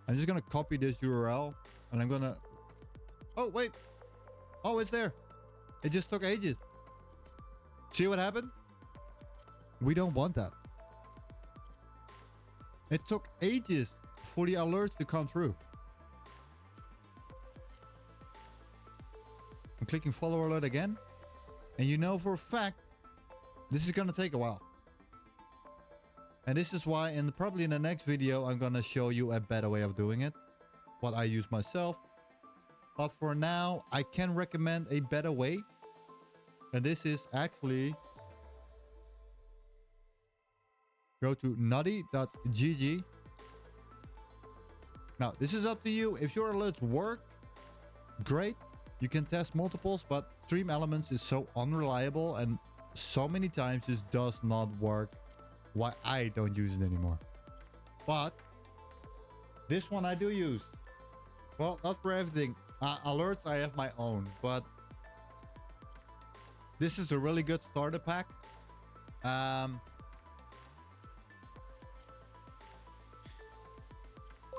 I'm just going to copy this URL and I'm going to... Oh, wait. Oh, it's there. It just took ages. See what happened? We don't want that. It took ages for the alerts to come through. I'm clicking follow alert again. And you know for a fact, this is going to take a while. And this is why, probably in the next video, I'm going to show you a better way of doing it. What I use myself. But for now, I can recommend a better way. And this is actually... Go to nutty.gg. Now, this is up to you. If your alerts work, great. You can test multiples, but Streamelements is so unreliable and so many times this does not work. Why I don't use it anymore. But this one I do use. Well, not for everything. Alerts, I have my own, but this is a really good starter pack.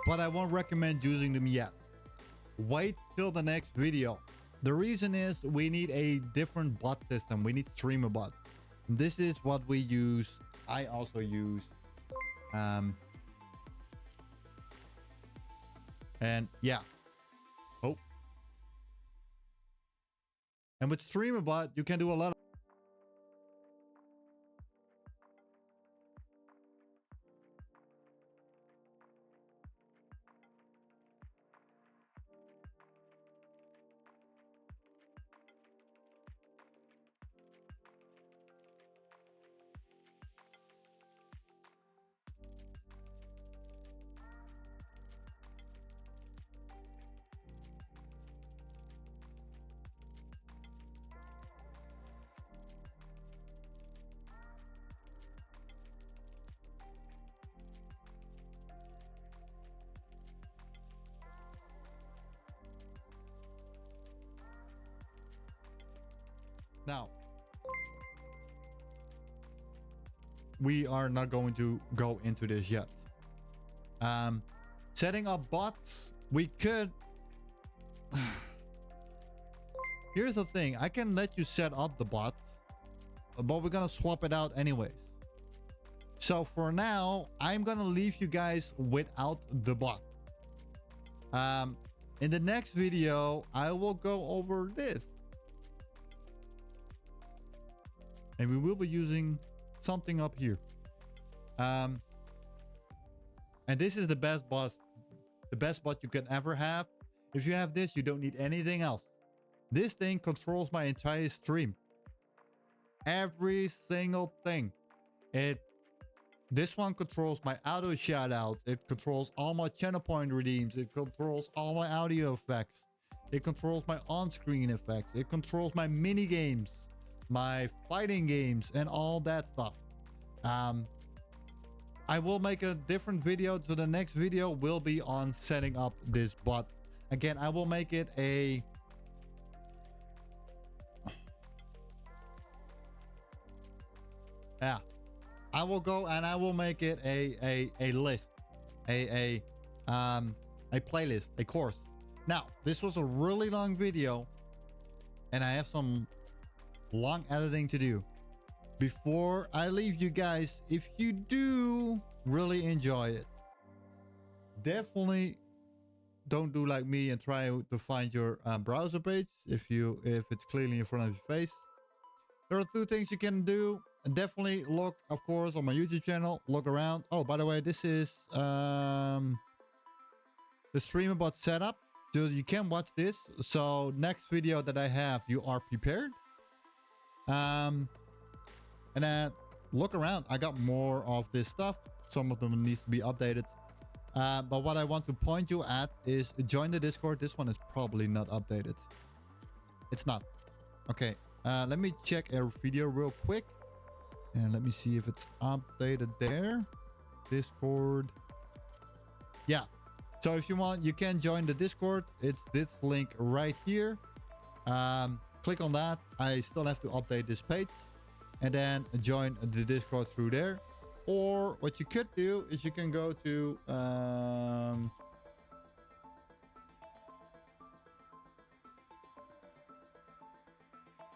But I won't recommend using them yet. Wait till the next video. The reason is we need a different bot system. We need Streamerbot. This is what we use. I also use. And yeah. Oh. And with Streamerbot, you can do a lot of... Now, we are not going to go into this yet. Setting up bots, we could... Here's the thing. I can let you set up the bot, but we're going to swap it out anyways. So for now, I'm going to leave you guys without the bot. In the next video, I will go over this. And we will be using something up here. And this is the best bot you can ever have. If you have this, you don't need anything else. This thing controls my entire stream. Every single thing. This one controls my auto shoutouts. It controls all my channel point redeems. It controls all my audio effects. It controls my on-screen effects. It controls my mini games, my fighting games, and all that stuff. I will make a different video, so the next video will be on setting up this bot. Again, I will make it a... Yeah, I will go and I will make it a list, a a playlist, a course. Now, this was a really long video, and I have some long editing to do. Before I leave you guys, if you do really enjoy it, definitely don't do like me and try to find your browser page if it's clearly in front of your face. There are two things you can do. Definitely look, of course, on my YouTube channel. Look around. Oh, by the way, this is the Streamerbot setup. So you can watch this. So next video that I have, you are prepared. And then look around. I got more of this stuff. Some of them needs to be updated. But what I want to point you at is join the Discord. This one is probably not updated. It's not. Okay. Let me check a video real quick. And let me see if it's updated there. Discord. Yeah. So if you want, you can join the Discord. It's this link right here. Click on that. I still have to update this page. And then join the Discord through there. Or what you could do is you can go to... I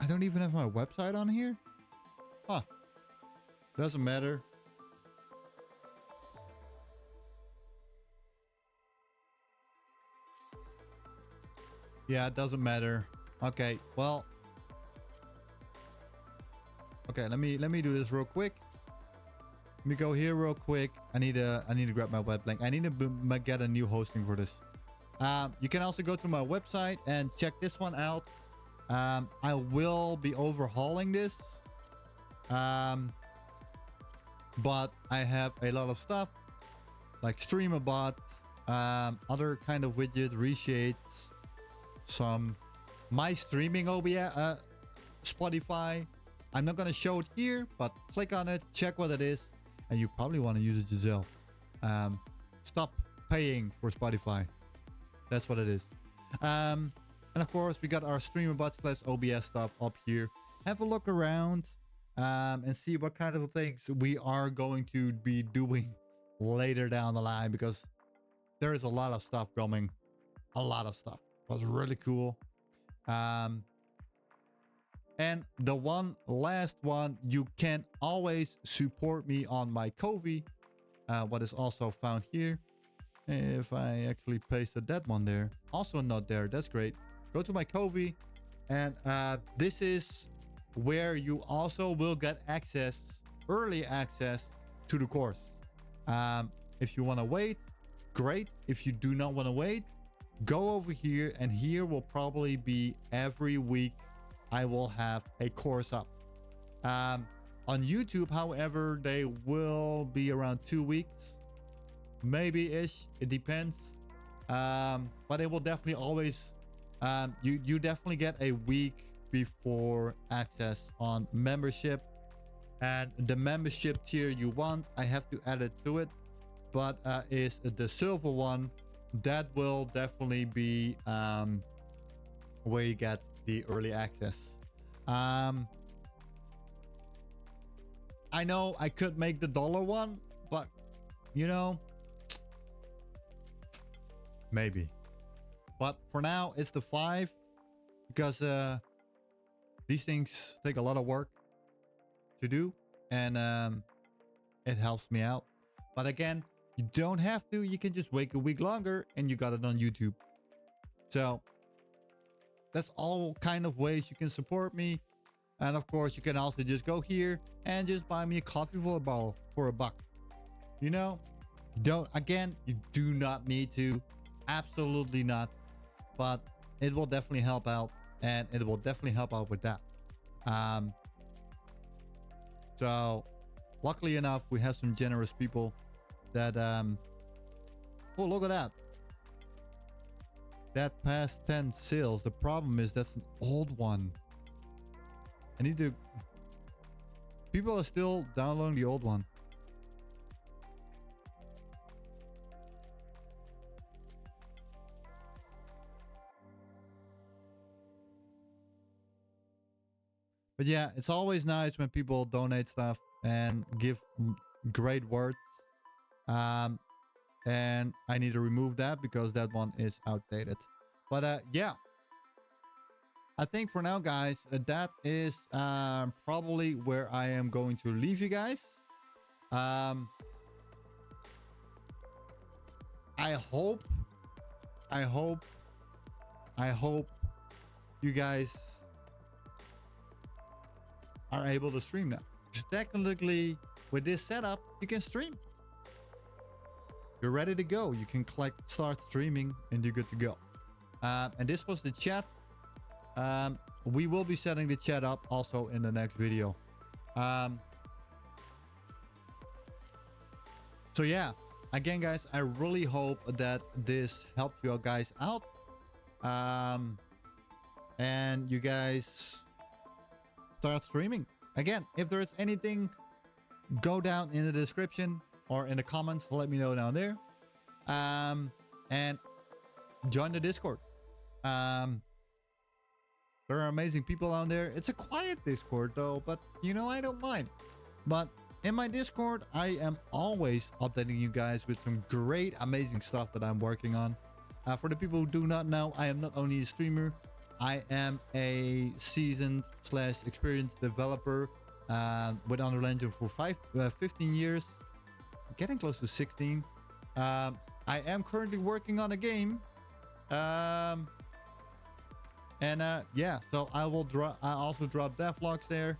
don't even have my website on here. Huh. Doesn't matter. Yeah, it doesn't matter. Okay, well. Okay, let me do this real quick. Let me go here real quick. I need to grab my web link. I need to get a new hosting for this. You can also go to my website and check this one out. I will be overhauling this. But I have a lot of stuff like Streamerbot, other kind of widget, reshades, some my streaming OBS, Spotify. I'm not going to show it here, but click on it, check what it is, and you probably want to use it yourself. Stop paying for Spotify. That's what it is. And of course, we got our Streamerbot/OBS stuff up here. Have a look around. And see what kind of things we are going to be doing later down the line, because there is a lot of stuff coming. A lot of stuff. It was really cool. And the last one, you can always support me on my Ko-fi, what is also found here. If I actually pasted that one there, also not there. That's great. Go to my Ko-fi, and this is where you also will get access, early access to the course. If you want to wait, great. If you do not want to wait, go over here, and here will probably be every week I will have a course up. On YouTube, however, they will be around 2 weeks, maybe-ish. It depends. But it will definitely always, you definitely get a week before access on membership, and the membership tier you want, I have to add it to it, but is the silver one. That will definitely be where you get the early access. I know I could make the dollar one, but you know, maybe. But for now, it's the 5, because these things take a lot of work to do, and it helps me out. But again, you don't have to. You can just wait a week longer and you got it on YouTube. So that's all kind of ways you can support me. And of course, you can also just go here and just buy me a coffee for $1. You know, you do not need to. Absolutely not. But it will definitely help out. And it will definitely help out with that. So luckily enough, we have some generous people that oh, look at that. That past 10 sales. The problem is that's an old one. I need to... People are still downloading the old one. But yeah, it's always nice when people donate stuff and give great words. And I need to remove that because that one is outdated. But yeah, I think for now, guys, that is probably where I am going to leave you guys. Um, I hope you guys are able to stream now. Technically, with this setup, you can stream. You're ready to go. You can click start streaming and you're good to go. And this was the chat. We will be setting the chat up also in the next video. So yeah, again, guys, I really hope that this helped you guys out. And you guys start streaming. Again, if there's anything, go down in the description or in the comments. Let me know down there. And join the Discord. There are amazing people on there. It's a quiet Discord though, but you know, I don't mind. But in my Discord, I am always updating you guys with some great, amazing stuff that I'm working on. For the people who do not know, I am not only a streamer, I am a seasoned / experienced developer with Unreal Engine for 15 years, getting close to 16. I am currently working on a game. Yeah, so I also drop devlogs there.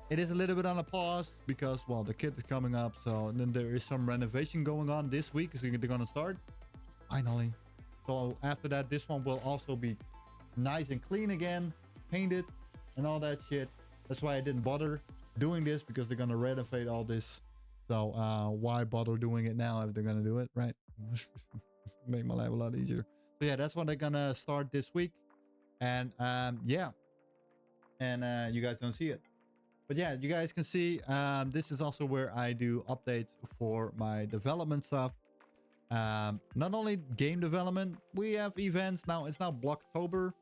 It is a little bit on a pause because, well, the kid is coming up. So then there is some renovation going on this week. So they're going to start finally. So after that, this one will also be nice and clean again, painted and all that shit. That's why I didn't bother doing this, because they're going to renovate all this. So why bother doing it now if they're going to do it, right? Make my life a lot easier. So yeah, that's what they're going to start this week. And yeah. And you guys don't see it. But yeah, you guys can see this is also where I do updates for my development stuff. Not only game development, we have events now. It's now Blocktober.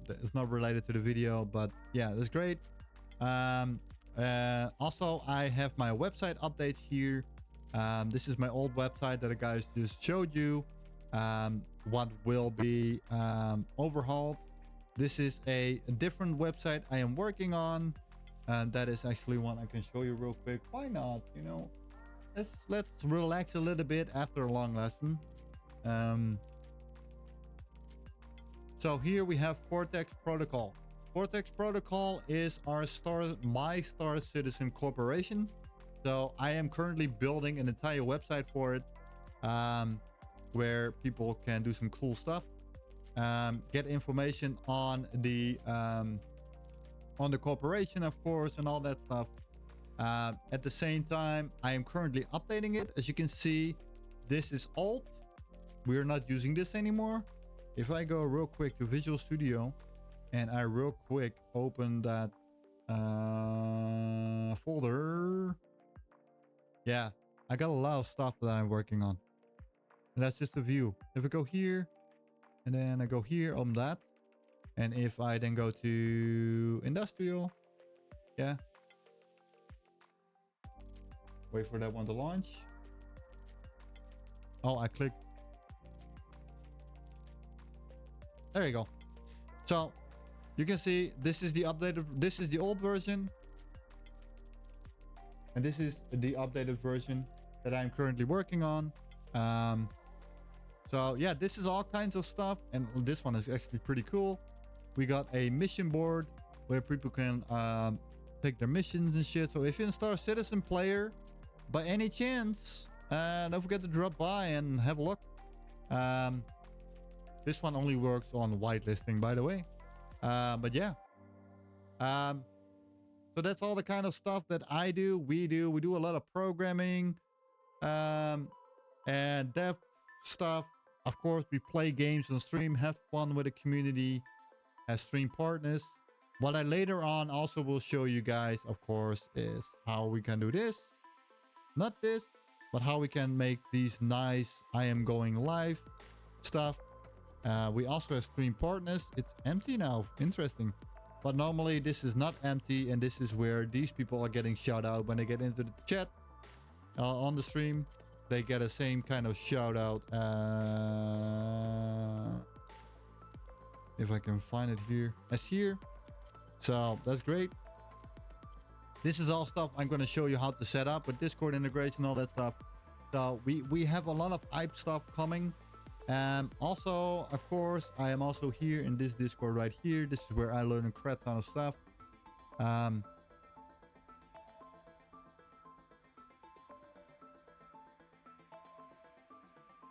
It's not related to the video, but yeah, that's great. Also, I have my website updates here. This is my old website that I guys just showed you. What will be overhauled. This is a different website I am working on. And that is actually one I can show you real quick. Why not? You know, let's relax a little bit after a long lesson. So here we have Vortex Protocol. Vortex Protocol is my Star Citizen corporation. So I am currently building an entire website for it, where people can do some cool stuff, get information on the corporation, of course, and all that stuff. At the same time, I am currently updating it. As you can see, this is old. We're not using this anymore. If I go real quick to Visual Studio and I real quick open that folder. Yeah, I got a lot of stuff that I'm working on. And that's just a view. If I go here and then I go here on that. And if I then go to industrial, yeah. Wait for that one to launch. Oh, I clicked. There you go. So you can see this is the updated, this is the old version. And this is the updated version that I'm currently working on. So yeah, this is all kinds of stuff. And this one is actually pretty cool. We got a mission board where people can take their missions and shit. So if you're a Star Citizen player, by any chance, don't forget to drop by and have a look. This one only works on whitelisting, by the way. But yeah. So that's all the kind of stuff that I do. We do a lot of programming and dev stuff. Of course, we play games on stream, have fun with the community. As stream partners. What I later on also will show you guys, of course, is how we can do this. Not this, but how we can make these nice I am going live stuff. We also have stream partners. It's empty now. Interesting. But normally this is not empty, and this is where these people are getting shout out when they get into the chat on the stream. They get the same kind of shout out. If I can find it here, as here. So that's great. This is all stuff I'm going to show you how to set up with Discord integration, all that stuff. So we have a lot of hype stuff coming. Also, of course, I am also here in this Discord right here. This is where I learn a crap ton of stuff.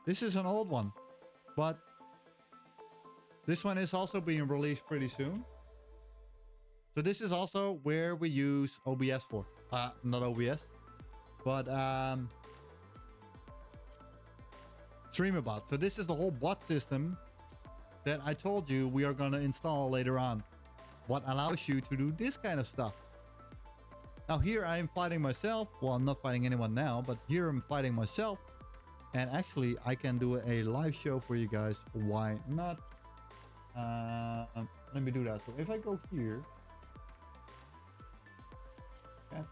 This is an old one, but this one is also being released pretty soon. So this is also where we use OBS for. Not OBS, but Streamerbot. So this is the whole bot system that I told you we are going to install later on. What allows you to do this kind of stuff. Now here I am fighting myself. Well, I'm not fighting anyone now, but here I'm fighting myself. And actually I can do a live show for you guys. Why not? Let me do that. So if I go here. Yeah.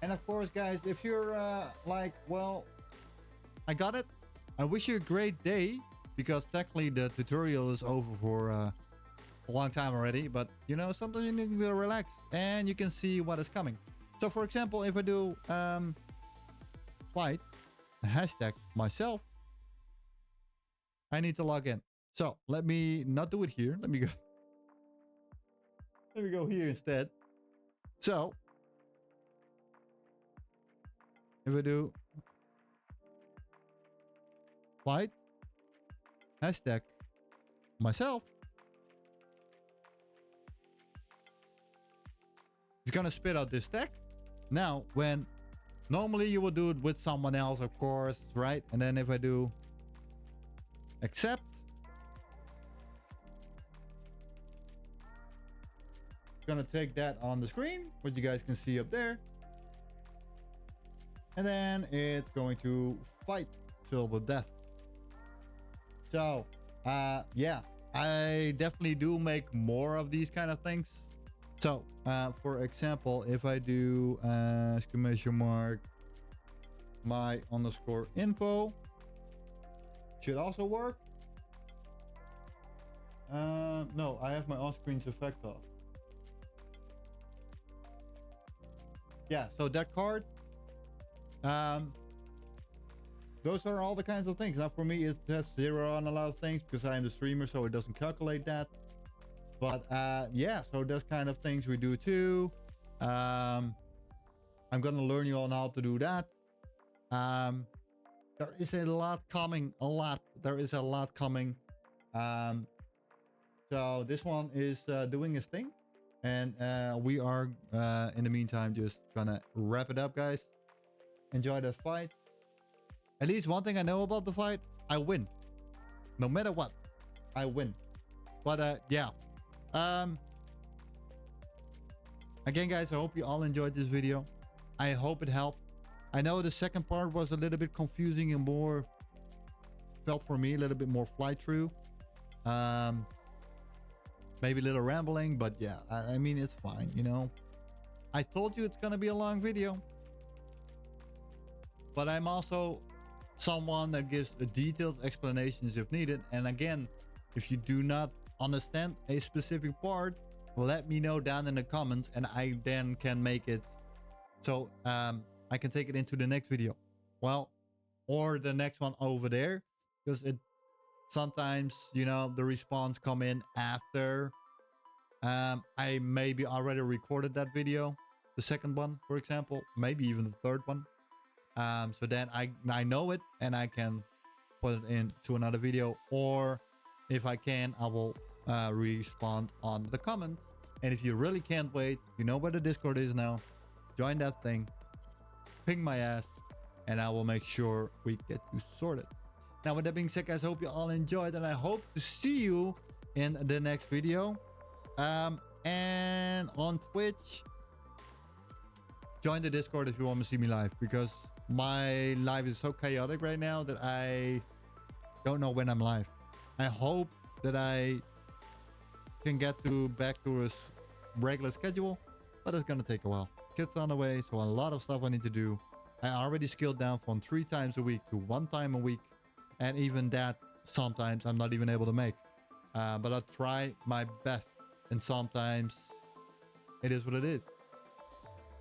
And of course, guys, if you're like, well, I got it. I wish you a great day, because technically the tutorial is over for a long time already. But you know, sometimes you need to relax and you can see what is coming. So for example, if I do fight hashtag myself, I need to log in. So let me not do it here. Let me go here instead. So if I do fight hashtag myself, it's gonna spit out this text. Now, when normally you would do it with someone else, of course, right? And then if I do accept, it's gonna take that on the screen, what you guys can see up there. And then it's going to fight till the death. So, yeah, I definitely do make more of these kind of things. So, for example, if I do exclamation mark my underscore info, should also work. No, I have my on-screen effect off. Yeah, so that card. Those are all the kinds of things. Now for me, it has 0 on a lot of things because I am the streamer, so it doesn't calculate that. But yeah, so those kind of things we do too. I'm gonna learn you all how to do that. There is a lot coming, There is a lot coming. So this one is doing its thing. And we are, in the meantime, just gonna wrap it up, guys. Enjoy that fight. At least one thing I know about the fight, I win. No matter what, I win. But yeah. Again, guys, I hope you all enjoyed this video. I hope it helped. I know the second part was a little bit confusing and more, felt for me a little bit more fly through. Maybe a little rambling, but yeah, I mean, it's fine, you know. I told you it's gonna be a long video. But I'm also someone that gives detailed explanations if needed. And again, if you do not understand a specific part, let me know down in the comments, and I then can make it so I can take it into the next video. Well, or the next one over there, because it sometimes, you know, the response come in after I maybe already recorded that video, the second one, for example, maybe even the third one. So then I know it and I can put it into another video, or if I can, I will respond on the comments. And if you really can't wait, you know where the Discord is now. Join that thing, ping my ass, and I will make sure we get you sorted. Now, with that being said, guys, I hope you all enjoyed, and I hope to see you in the next video. And on Twitch, join the Discord if you want to see me live, because my live is so chaotic right now that I don't know when I'm live. I hope that I can get back to a regular schedule, but it's gonna take a while. Kids on the way, so a lot of stuff I need to do. I already scaled down from 3 times a week to 1 time a week, and even that sometimes I'm not even able to make. But I try my best, and sometimes it is what it is.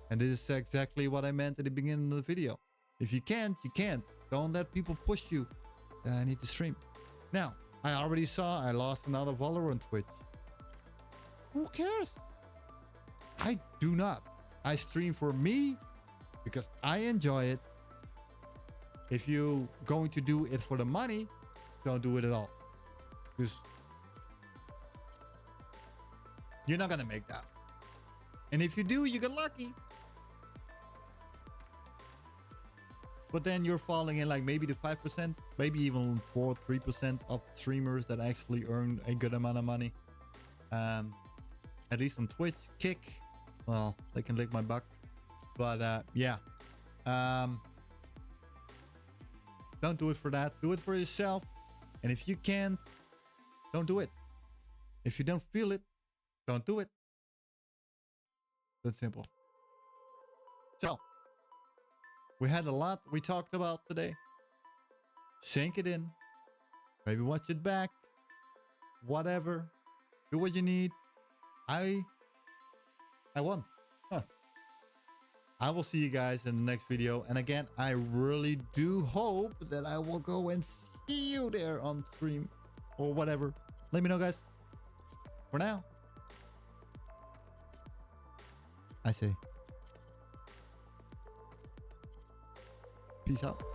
And this is exactly what I meant at the beginning of the video. If you can't, you can't. Don't let people push you. I need to stream. Now, I already saw I lost another follower on Twitch. Who cares? I do not. I stream for me because I enjoy it. If you're going to do it for the money, don't do it at all. Because you're not going to make that. And if you do, you get lucky. But then you're falling in like maybe the 5%, maybe even 3% of streamers that actually earn a good amount of money. At least on Twitch. Kick, well, they can lick my butt. But yeah. Don't do it for that. Do it for yourself. And if you can't, don't do it. If you don't feel it, don't do it. That's simple. So, we had a lot we talked about today. Sink it in. Maybe watch it back. Whatever. Do what you need. I won. Huh. I will see you guys in the next video. And again, I really do hope that I will go and see you there on stream or whatever. Let me know, guys. For now, I say peace out.